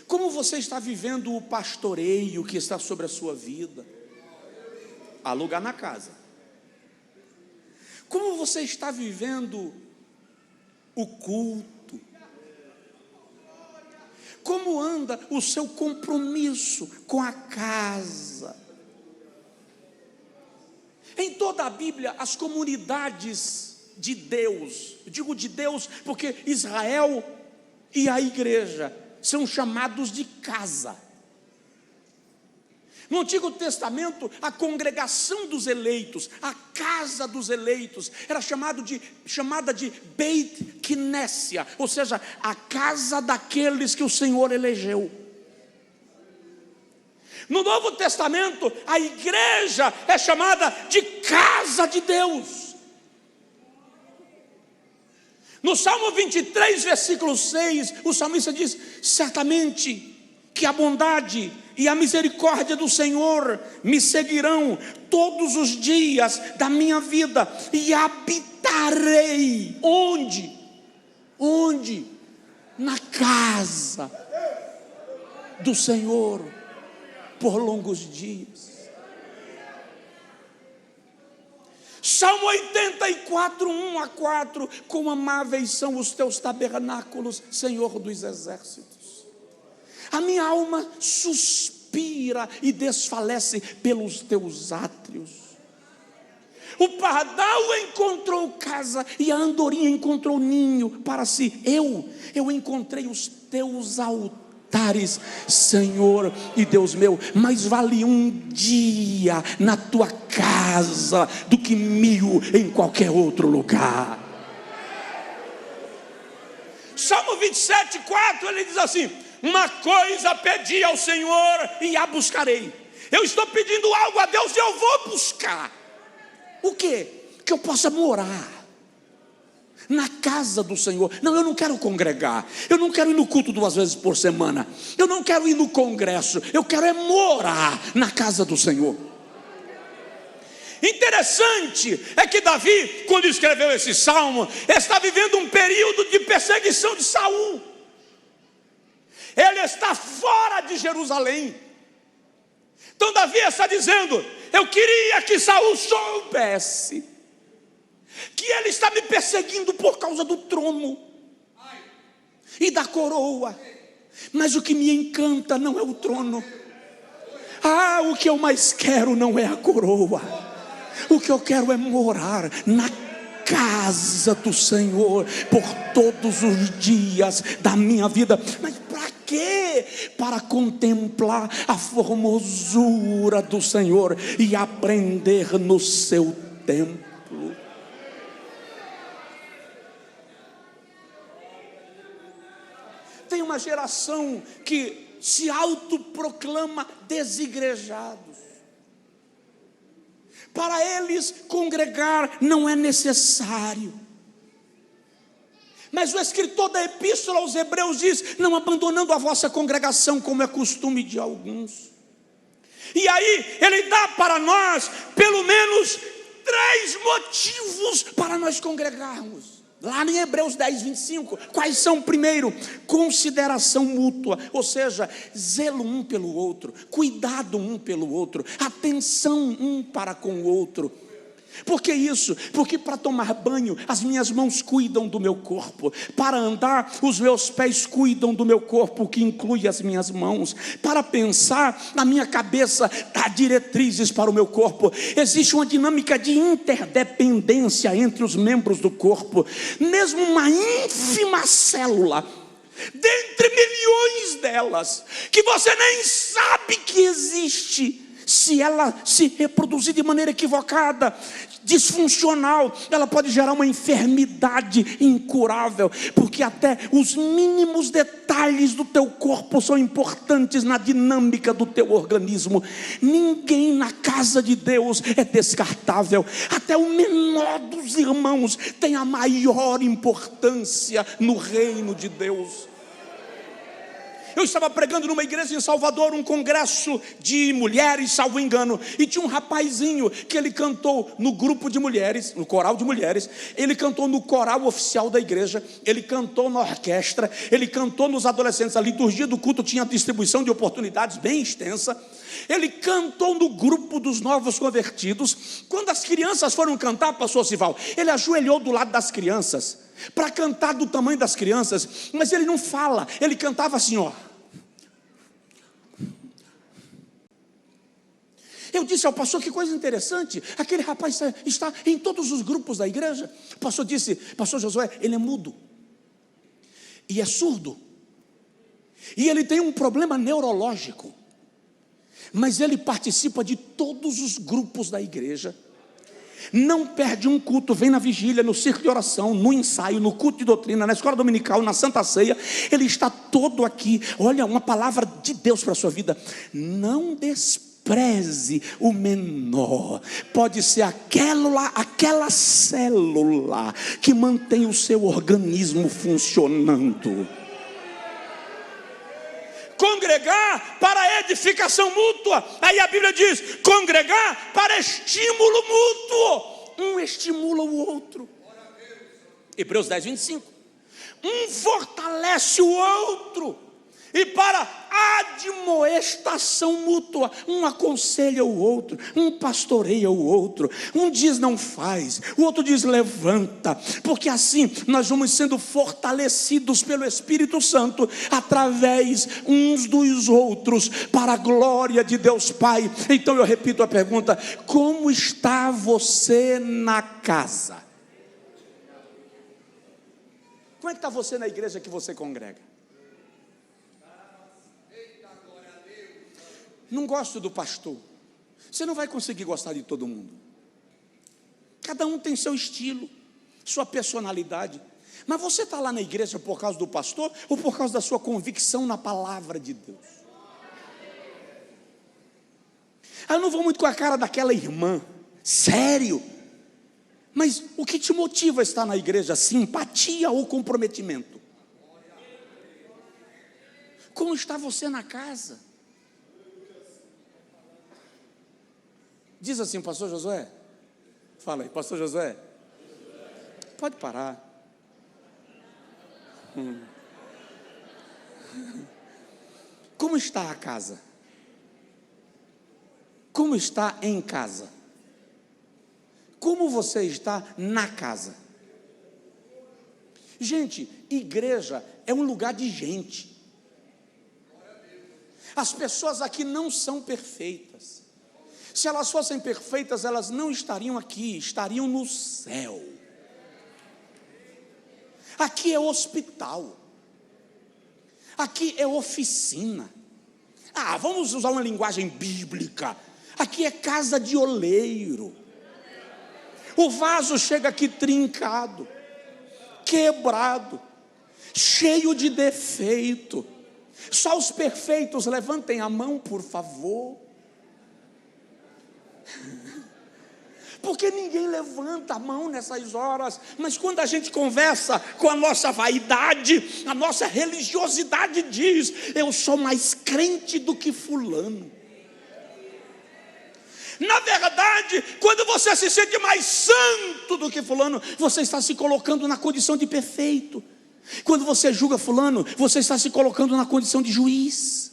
Como você está vivendo o pastoreio que está sobre a sua vida? Há lugar na casa. Como você está vivendo o culto? Como anda o seu compromisso com a casa? Em toda a Bíblia, as comunidades de Deus, eu digo de Deus porque Israel e a igreja são chamados de casa. No Antigo Testamento, a congregação dos eleitos, a casa dos eleitos, era chamada de Beit Knesset, ou seja, a casa daqueles que o Senhor elegeu. No Novo Testamento, a igreja é chamada de casa de Deus. No Salmo 23, versículo 6, o salmista diz: certamente que a bondade e a misericórdia do Senhor me seguirão todos os dias da minha vida, e habitarei, onde? Onde? Na casa do Senhor, por longos dias. Salmo 84, 1 a 4, quão amáveis são os teus tabernáculos, Senhor dos exércitos. A minha alma suspira e desfalece pelos teus átrios. O pardal encontrou casa e a andorinha encontrou ninho para si. Eu encontrei os teus altares, Senhor e Deus meu. Mais vale um dia na tua casa do que 1000 em qualquer outro lugar. Salmo 27, 4, ele diz assim: uma coisa pedi ao Senhor e a buscarei. Eu estou pedindo algo a Deus e eu vou buscar. O quê? Que eu possa morar na casa do Senhor. Não, eu não quero congregar, eu não quero ir no culto 2 vezes por semana, eu não quero ir no congresso, eu quero é morar na casa do Senhor. Interessante é que Davi, quando escreveu esse salmo, está vivendo um período de perseguição de Saul. Ele está fora de Jerusalém. Então Davi está dizendo: eu queria que Saul soubesse que ele está me perseguindo por causa do trono e da coroa. Mas o que me encanta não é o trono. O que eu mais quero não é a coroa. O que eu quero é morar na casa do Senhor por todos os dias da minha vida. Mas para quê? Para contemplar a formosura do Senhor e aprender no seu templo. Tem uma geração que se autoproclama desigrejados. Para eles congregar não é necessário. Mas o escritor da epístola aos Hebreus diz: não abandonando a vossa congregação, como é costume de alguns. E aí ele dá para nós pelo menos 3 motivos para nós congregarmos. Lá em Hebreus 10, 25, quais são? Primeiro, consideração mútua, ou seja, zelo um pelo outro, cuidado um pelo outro, atenção um para com o outro. Por que isso? Porque para tomar banho, as minhas mãos cuidam do meu corpo. Para andar, os meus pés cuidam do meu corpo, que inclui as minhas mãos. Para pensar, a minha cabeça dá diretrizes para o meu corpo. Existe uma dinâmica de interdependência entre os membros do corpo. Mesmo uma ínfima célula, dentre milhões delas, que você nem sabe que existe, se ela se reproduzir de maneira equivocada, disfuncional, ela pode gerar uma enfermidade incurável, porque até os mínimos detalhes do teu corpo são importantes na dinâmica do teu organismo. Ninguém na casa de Deus é descartável. Até o menor dos irmãos tem a maior importância no reino de Deus. Eu estava pregando numa igreja em Salvador, um congresso de mulheres, salvo engano, e tinha um rapazinho que ele cantou no grupo de mulheres, no coral de mulheres, ele cantou no coral oficial da igreja, ele cantou na orquestra, ele cantou nos adolescentes. A liturgia do culto tinha distribuição de oportunidades bem extensa. Ele cantou no grupo dos novos convertidos. Quando as crianças foram cantar, pastor Sival, ele ajoelhou do lado das crianças para cantar do tamanho das crianças, mas ele não fala, ele cantava assim, ó. Eu disse ao pastor, que coisa interessante, aquele rapaz está em todos os grupos da igreja. O pastor disse, pastor Josué, ele é mudo e é surdo, e ele tem um problema neurológico, mas ele participa de todos os grupos da igreja, não perde um culto, vem na vigília, no circo de oração, no ensaio, no culto de doutrina, na escola dominical, na santa ceia, ele está todo aqui. Olha, uma palavra de Deus para a sua vida: não despreze o menor. Pode ser aquela célula que mantém o seu organismo funcionando. Congregar para edificação mútua. Aí a Bíblia diz, congregar para estímulo mútuo. Um estimula o outro. Hebreus 10, 25. Um fortalece o outro. E para admoestação mútua, um aconselha o outro, um pastoreia o outro, um diz não faz, o outro diz levanta, porque assim nós vamos sendo fortalecidos pelo Espírito Santo, através uns dos outros, para a glória de Deus Pai. Então eu repito a pergunta: como está você na casa? Como é que está você na igreja que você congrega? Não gosto do pastor. Você não vai conseguir gostar de todo mundo. Cada um tem seu estilo, sua personalidade. Mas você está lá na igreja por causa do pastor ou por causa da sua convicção na palavra de Deus? Eu não vou muito com a cara daquela irmã. Sério? Mas o que te motiva a estar na igreja? Simpatia ou comprometimento? Como está você na casa? Diz assim, pastor Josué. Fala aí, pastor Josué. Pode parar. Como está a casa? Como está em casa? Como você está na casa? Gente, igreja é um lugar de gente. As pessoas aqui não são perfeitas. Se elas fossem perfeitas, elas não estariam aqui, estariam no céu. Aqui é hospital. Aqui é oficina. Vamos usar uma linguagem bíblica. Aqui é casa de oleiro. O vaso chega aqui trincado, quebrado, cheio de defeito. Só os perfeitos levantem a mão, por favor. Porque ninguém levanta a mão nessas horas. Mas quando a gente conversa com a nossa vaidade, a nossa religiosidade diz: eu sou mais crente do que fulano. Na verdade, quando você se sente mais santo do que fulano, você está se colocando na condição de perfeito. Quando você julga fulano, você está se colocando na condição de juiz.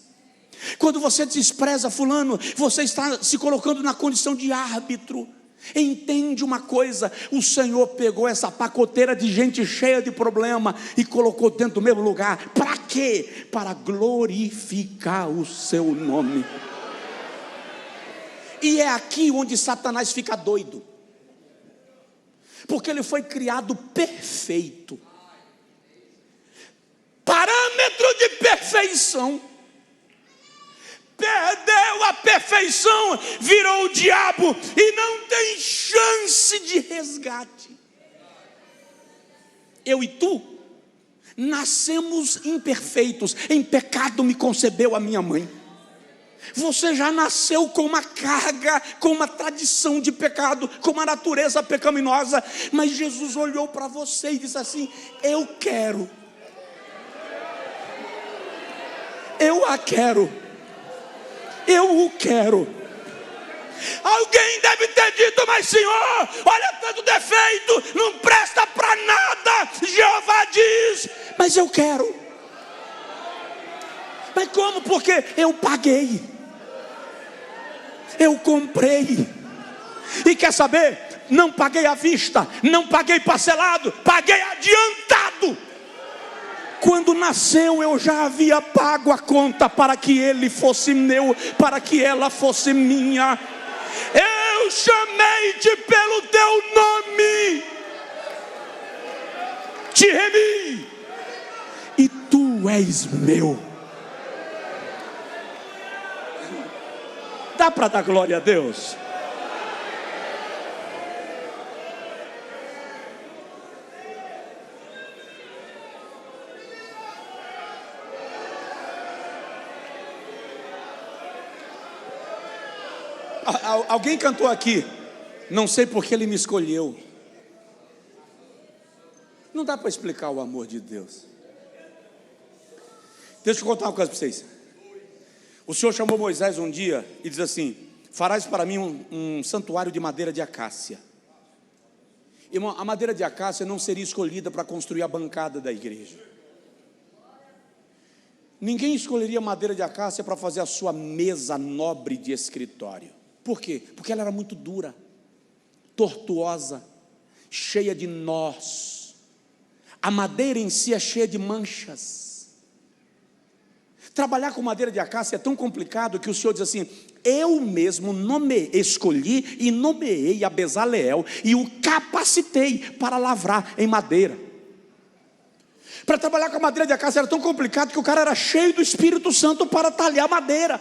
Quando você despreza fulano, você está se colocando na condição de árbitro. Entende uma coisa: o Senhor pegou essa pacoteira de gente cheia de problema e colocou dentro do mesmo lugar. Para quê? Para glorificar o seu nome. E é aqui onde Satanás fica doido, porque ele foi criado perfeito, parâmetro de perfeição. Perdeu a perfeição, virou o diabo e não tem chance de resgate. Eu e tu nascemos imperfeitos. Em pecado me concebeu a minha mãe. Você já nasceu com uma carga, com uma tradição de pecado, com uma natureza pecaminosa. Mas Jesus olhou para você e disse assim: eu quero Eu a quero. Eu o quero. Alguém deve ter dito, mas Senhor, olha tanto defeito, não presta para nada. Jeová diz, mas eu quero. Mas como? Porque eu paguei, eu comprei. E quer saber? Não paguei à vista, não paguei parcelado, paguei adiantado. Quando nasceu eu já havia pago a conta para que ele fosse meu, para que ela fosse minha. Eu chamei-te pelo teu nome, te remi, e tu és meu. Dá para dar glória a Deus? Alguém cantou aqui, não sei porque ele me escolheu. Não dá para explicar o amor de Deus. Deixa eu contar uma coisa para vocês. O Senhor chamou Moisés um dia e diz assim: farás para mim um santuário de madeira de acácia. Irmão, a madeira de acácia não seria escolhida para construir a bancada da igreja. Ninguém escolheria madeira de acácia para fazer a sua mesa nobre de escritório. Por quê? Porque ela era muito dura, tortuosa, cheia de nós. A madeira em si é cheia de manchas. Trabalhar com madeira de acácia é tão complicado que o Senhor diz assim: eu mesmo escolhi e nomeei a Bezaleel e o capacitei para lavrar em madeira. Para trabalhar com a madeira de acácia era tão complicado que o cara era cheio do Espírito Santo para talhar madeira.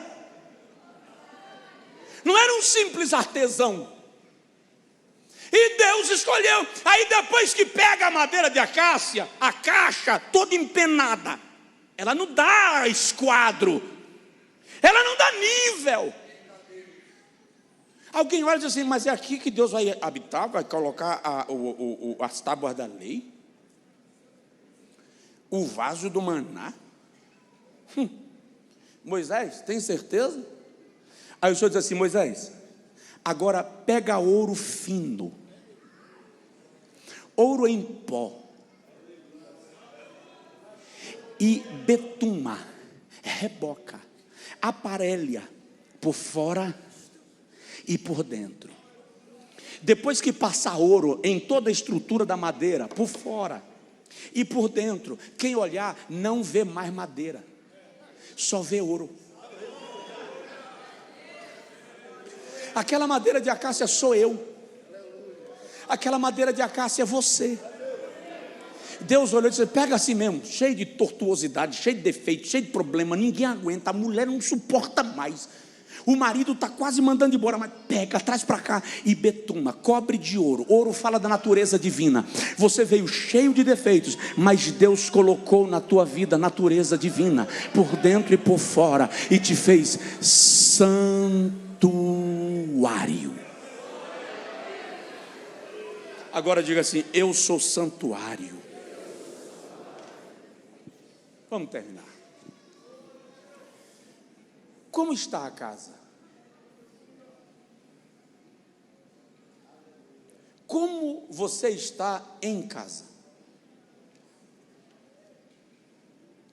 Não era um simples artesão. E Deus escolheu. Aí depois que pega a madeira de acácia, a caixa toda empenada, ela não dá esquadro, ela não dá nível. Alguém olha e diz assim: mas é aqui que Deus vai habitar, vai colocar as tábuas da lei, o vaso do maná. Moisés, tem certeza? Aí o Senhor diz assim: Moisés, agora pega ouro fino, ouro em pó, e betuma, reboca, aparelha por fora e por dentro. Depois que passar ouro em toda a estrutura da madeira, por fora e por dentro, quem olhar não vê mais madeira, só vê ouro. Aquela madeira de acácia sou eu. Aquela madeira de acácia é você. Deus olhou e disse: pega assim mesmo, cheio de tortuosidade, cheio de defeito, cheio de problema, ninguém aguenta, a mulher não suporta mais, o marido está quase mandando embora, mas pega, traz para cá e betuma, cobre de ouro. Ouro fala da natureza divina. Você veio cheio de defeitos, mas Deus colocou na tua vida natureza divina, por dentro e por fora, e te fez santuário. Agora diga assim: eu sou santuário. Vamos terminar. Como está a casa? Como você está em casa?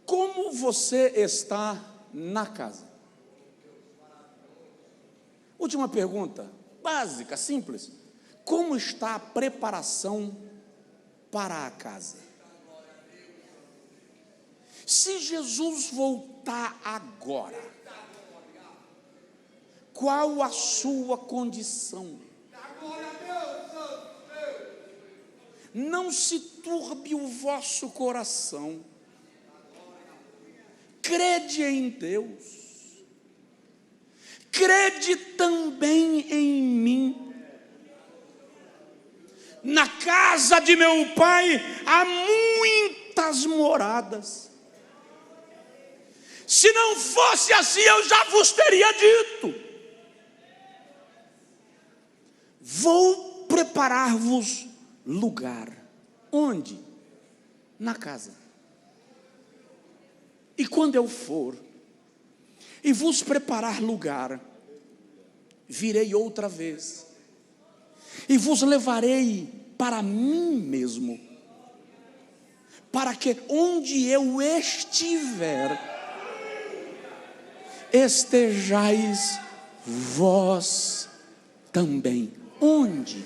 Como você está na casa? Última pergunta, básica, simples. Como está a preparação para a casa? Se Jesus voltar agora, qual a sua condição? Não se turbe o vosso coração. Crede em Deus. Crede também em mim. Na casa de meu pai há muitas moradas. Se não fosse assim, eu já vos teria dito. Vou preparar-vos lugar. Onde? Na casa. E quando eu for, e vos preparar lugar, virei outra vez, e vos levarei para mim mesmo, para que onde eu estiver, estejais vós também. Onde?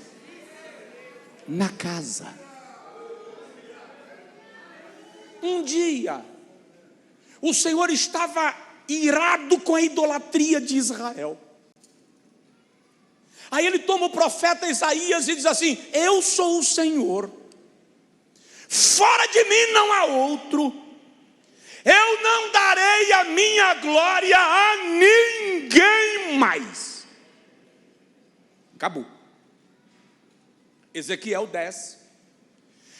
Na casa. Um dia, o Senhor estava irado com a idolatria de Israel. Aí ele toma o profeta Isaías e diz assim: eu sou o Senhor, fora de mim não há outro, eu não darei a minha glória a ninguém mais. Acabou. Ezequiel 10.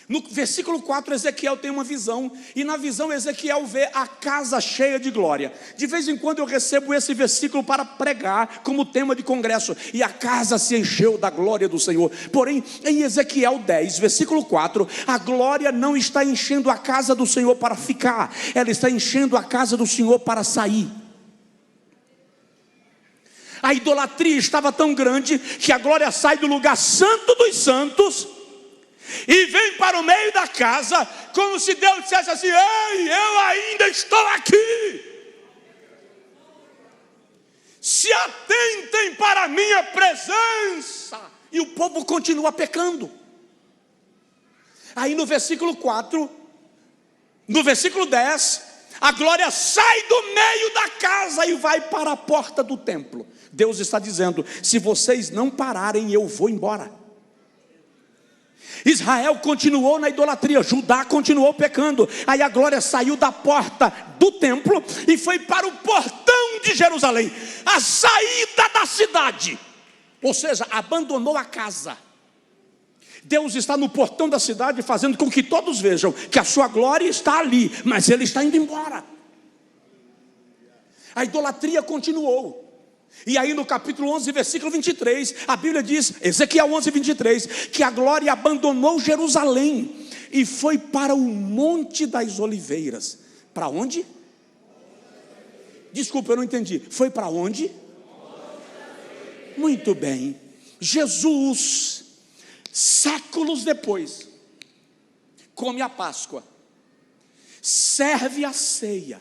No versículo 4, Ezequiel tem uma visão, e na visão Ezequiel vê a casa cheia de glória. De vez em quando eu recebo esse versículo para pregar como tema de congresso, e a casa se encheu da glória do Senhor. Porém, em Ezequiel 10, versículo 4, a glória não está enchendo a casa do Senhor para ficar, ela está enchendo a casa do Senhor para sair. A idolatria estava tão grande que a glória sai do lugar santo dos santos e vem para o meio da casa, como se Deus dissesse assim: ei, eu ainda estou aqui, se atentem para a minha presença. E o povo continua pecando. Aí no versículo 4, no versículo 10, a glória sai do meio da casa e vai para a porta do templo. Deus está dizendo: se vocês não pararem, eu vou embora. Israel continuou na idolatria, Judá continuou pecando. Aí a glória saiu da porta do templo e foi para o portão de Jerusalém, a saída da cidade. Ou seja, abandonou a casa. Deus está no portão da cidade, fazendo com que todos vejam que a sua glória está ali, mas ele está indo embora. A idolatria continuou. E aí no capítulo 11, versículo 23, a Bíblia diz, Ezequiel 11, 23, que a glória abandonou Jerusalém e foi para o Monte das Oliveiras. Para onde? Desculpa, eu não entendi. Foi para onde? Muito bem. Jesus, séculos depois, come a Páscoa, serve a ceia.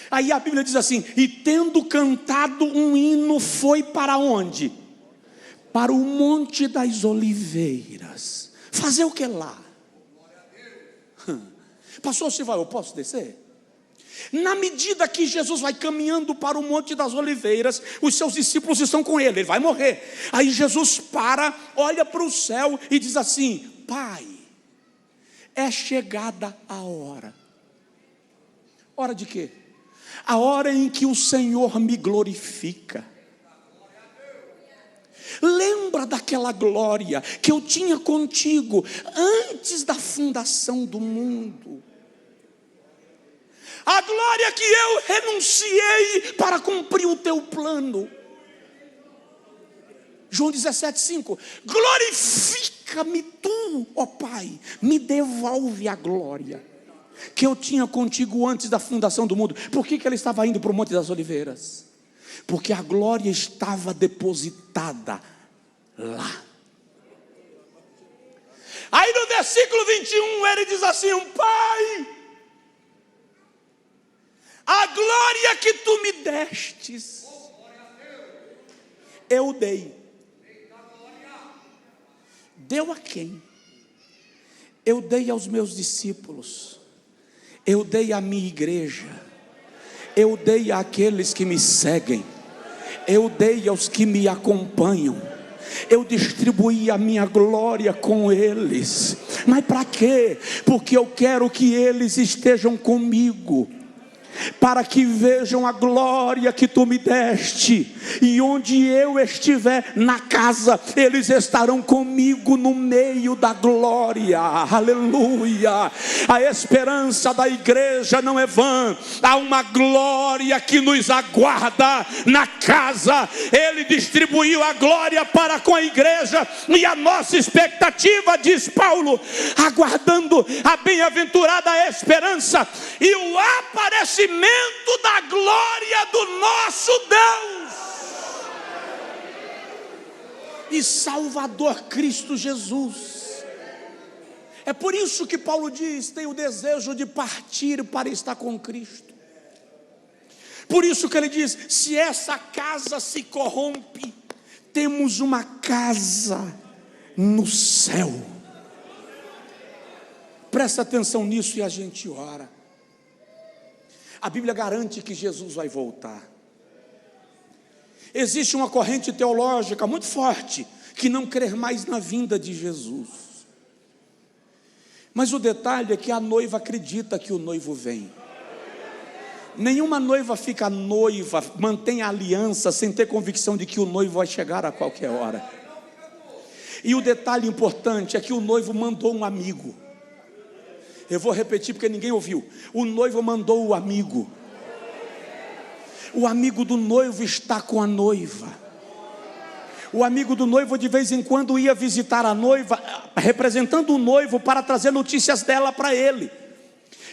Aí a Bíblia diz assim: e tendo cantado um hino, foi para onde? Para o Monte das Oliveiras. Fazer o que lá? Pastor Silva, eu posso descer? Na medida que Jesus vai caminhando para o Monte das Oliveiras, os seus discípulos estão com ele vai morrer. Aí Jesus para, olha para o céu e diz assim: Pai, é chegada a hora. Hora de quê? A hora em que o Senhor me glorifica. Lembra daquela glória que eu tinha contigo antes da fundação do mundo. A glória que eu renunciei para cumprir o teu plano. João 17,5. Glorifica-me tu, ó Pai, me devolve a glória que eu tinha contigo antes da fundação do mundo. Por que ele estava indo para o Monte das Oliveiras? Porque a glória estava depositada lá. Aí no versículo 21 ele diz assim: Pai, a glória que tu me destes, eu dei. Deu a quem? Eu dei aos meus discípulos, eu dei à minha igreja, eu dei àqueles que me seguem, eu dei aos que me acompanham, eu distribuí a minha glória com eles. Mas para quê? Porque eu quero que eles estejam comigo, para que vejam a glória que tu me deste, e onde eu estiver na casa, eles estarão comigo no meio da glória. Aleluia. A esperança da igreja não é vã, há uma glória que nos aguarda na casa. Ele distribuiu a glória para com a igreja, e a nossa expectativa, diz Paulo, aguardando a bem-aventurada esperança e o aparecimento revestimento da glória do nosso Deus e Salvador Cristo Jesus. É por isso que Paulo diz: tenho o desejo de partir para estar com Cristo. Por isso que ele diz: se essa casa se corrompe, temos uma casa no céu. Presta atenção nisso e a gente ora. A Bíblia garante que Jesus vai voltar. Existe uma corrente teológica muito forte que não crê mais na vinda de Jesus. Mas o detalhe é que a noiva acredita que o noivo vem. Nenhuma noiva fica noiva, mantém a aliança sem ter convicção de que o noivo vai chegar a qualquer hora. E o detalhe importante é que o noivo mandou um amigo. Eu vou repetir porque ninguém ouviu. O noivo mandou o amigo. O amigo do noivo está com a noiva. O amigo do noivo de vez em quando ia visitar a noiva, representando o noivo para trazer notícias dela para ele.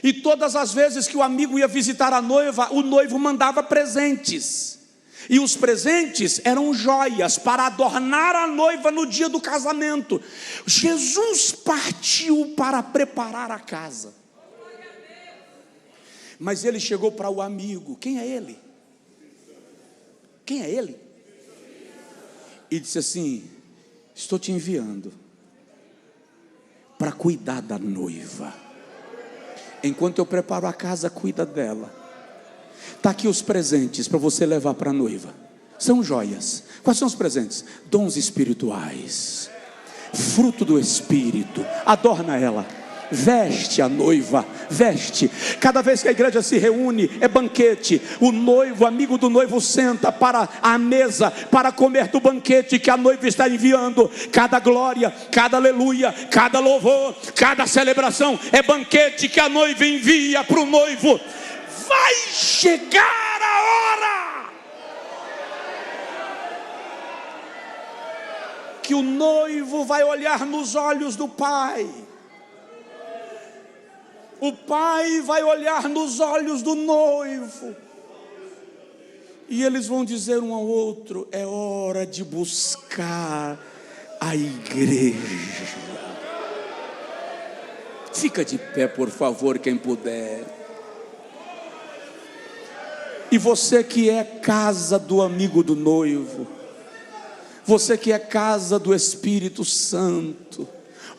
E todas as vezes que o amigo ia visitar a noiva, o noivo mandava presentes. E os presentes eram joias para adornar a noiva no dia do casamento. Jesus partiu para preparar a casa. Mas ele chegou para o amigo. Quem é ele? Quem é ele? E disse assim: estou te enviando para cuidar da noiva. Enquanto eu preparo a casa, cuida dela. Está aqui os presentes para você levar para a noiva. São joias. Quais são os presentes? Dons espirituais, fruto do Espírito. Adorna ela. Veste a noiva, veste. Cada vez que a igreja se reúne, é banquete. O noivo, amigo do noivo, senta para a mesa para comer do banquete que a noiva está enviando. Cada glória, cada aleluia, cada louvor, cada celebração é banquete que a noiva envia para o noivo. Vai chegar a hora que o noivo vai olhar nos olhos do Pai. O pai vai olhar nos olhos do noivo. E eles vão dizer um ao outro: é hora de buscar a igreja. Fica de pé, por favor, quem puder. E você que é casa do amigo do noivo, você que é casa do Espírito Santo,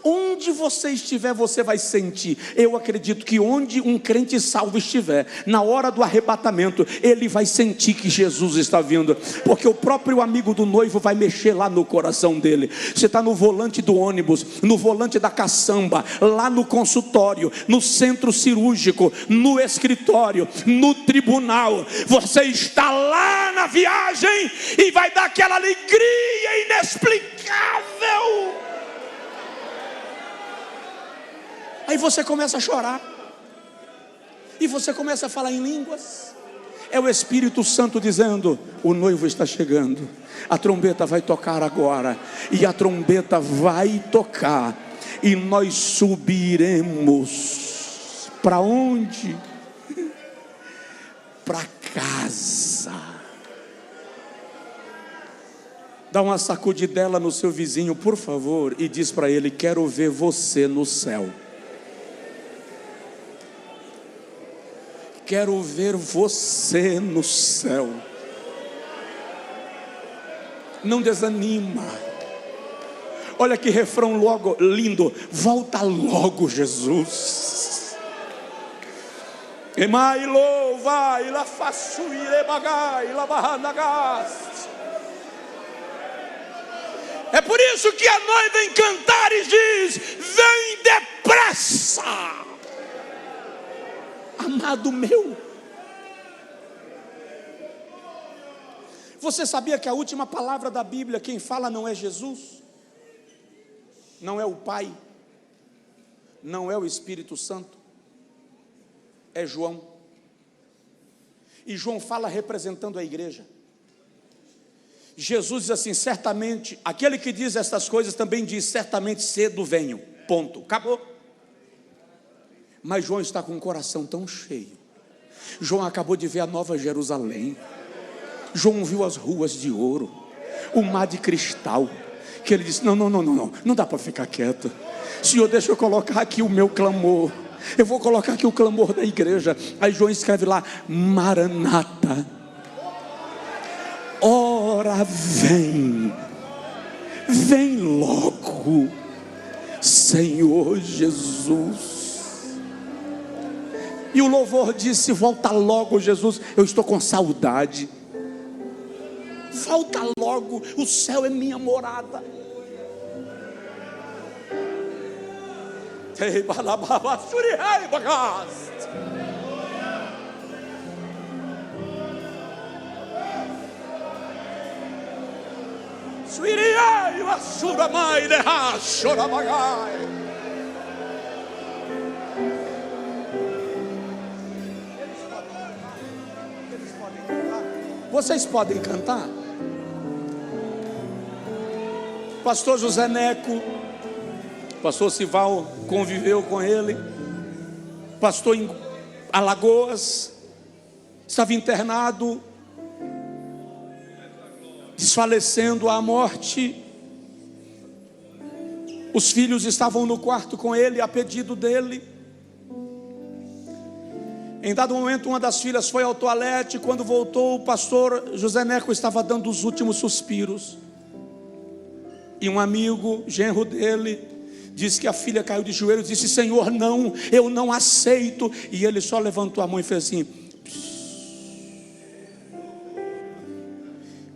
onde você estiver, você vai sentir. Eu acredito que onde um crente salvo estiver, na hora do arrebatamento, ele vai sentir que Jesus está vindo, porque o próprio amigo do noivo vai mexer lá no coração dele. Você está no volante do ônibus, no volante da caçamba, lá no consultório, no centro cirúrgico, no escritório, no tribunal. Você está lá na viagem e vai dar aquela alegria inexplicável. Aí você começa a chorar. E você começa a falar em línguas. É o Espírito Santo dizendo: o noivo está chegando. A trombeta vai tocar agora. E a trombeta vai tocar. E nós subiremos. Para onde? Para casa. Dá uma sacudidela no seu vizinho, por favor, e diz para ele: quero ver você no céu. Quero ver você no céu. Não desanima. Olha que refrão logo lindo. Volta logo, Jesus. Emai louva, ila faço irebagai, ila barranagas. É por isso que a noiva em Cantares diz: vem depressa. Amado meu, você sabia que a última palavra da Bíblia, quem fala não é Jesus, não é o Pai, não é o Espírito Santo, é João. E João fala representando a igreja. Jesus diz assim: certamente, aquele que diz estas coisas também diz: certamente cedo venho, ponto, acabou. Mas João está com o coração tão cheio João acabou de ver a Nova Jerusalém. João viu as ruas de ouro, o mar de cristal, que ele disse, não dá para ficar quieto. Senhor, deixa eu colocar aqui o meu clamor. Eu vou colocar aqui o clamor da igreja. Aí João escreve lá, Maranata, ora vem logo, Senhor Jesus. E o louvor disse, volta logo, Jesus, eu estou com saudade. Volta logo, o céu é minha morada. Vocês podem cantar? Pastor José Neco, pastor Sival conviveu com ele, pastor em Alagoas, estava internado, desfalecendo à morte. Os filhos estavam no quarto com ele, a pedido dele. Em dado momento, uma das filhas foi ao toalete. Quando voltou, o pastor José Neco estava dando os últimos suspiros. E um amigo, genro dele, disse que a filha caiu de joelhos e disse, Senhor, não, eu não aceito. E ele só levantou a mão e fez assim,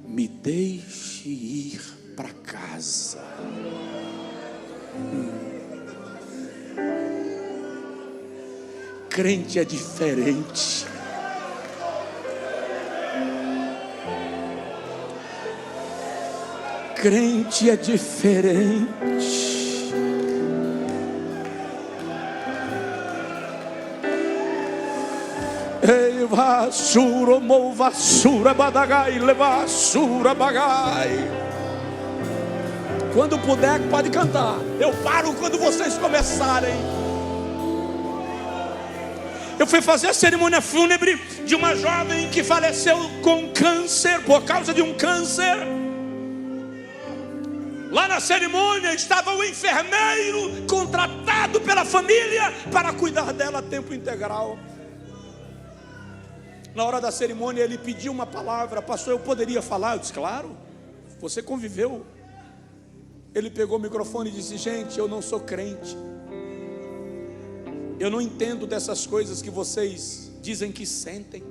me deixe ir para casa. Crente é diferente. Crente é diferente. Ei, vassoura, vassoura, badagai, levassura, bagai. Quando puder, pode cantar. Eu paro quando vocês começarem. Eu fui fazer a cerimônia fúnebre de uma jovem que faleceu com câncer, por causa de um câncer. Lá na cerimônia estava o enfermeiro contratado pela família para cuidar dela a tempo integral. Na hora da cerimônia ele pediu uma palavra, pastor, eu poderia falar? Eu disse, claro, você conviveu. Ele pegou o microfone e disse, gente, eu não sou crente. Eu não entendo dessas coisas que vocês dizem que sentem.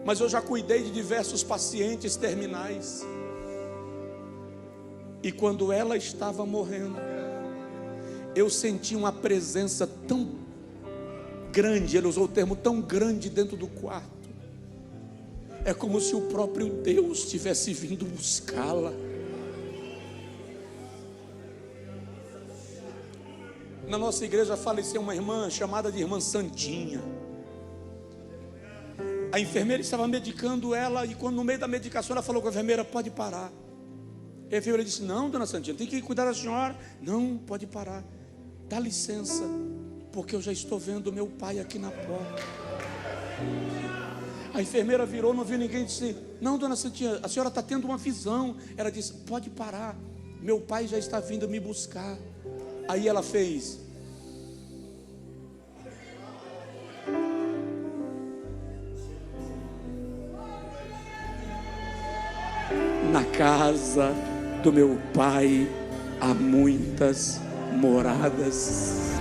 Mas eu já cuidei de diversos pacientes terminais. E quando ela estava morrendo, eu senti uma presença tão grande, ele usou o termo tão grande dentro do quarto. É como se o próprio Deus tivesse vindo buscá-la. Na nossa igreja faleceu uma irmã chamada de irmã Santinha. A enfermeira estava medicando ela e quando no meio da medicação ela falou com a enfermeira, pode parar. E a enfermeira disse, não, dona Santinha, tem que cuidar da senhora. Não, pode parar. Dá licença, porque eu já estou vendo meu pai aqui na porta. A enfermeira virou, não viu ninguém e disse, não, dona Santinha, a senhora está tendo uma visão. Ela disse, pode parar, meu pai já está vindo me buscar. Aí ela fez. Na casa do meu pai há muitas moradas.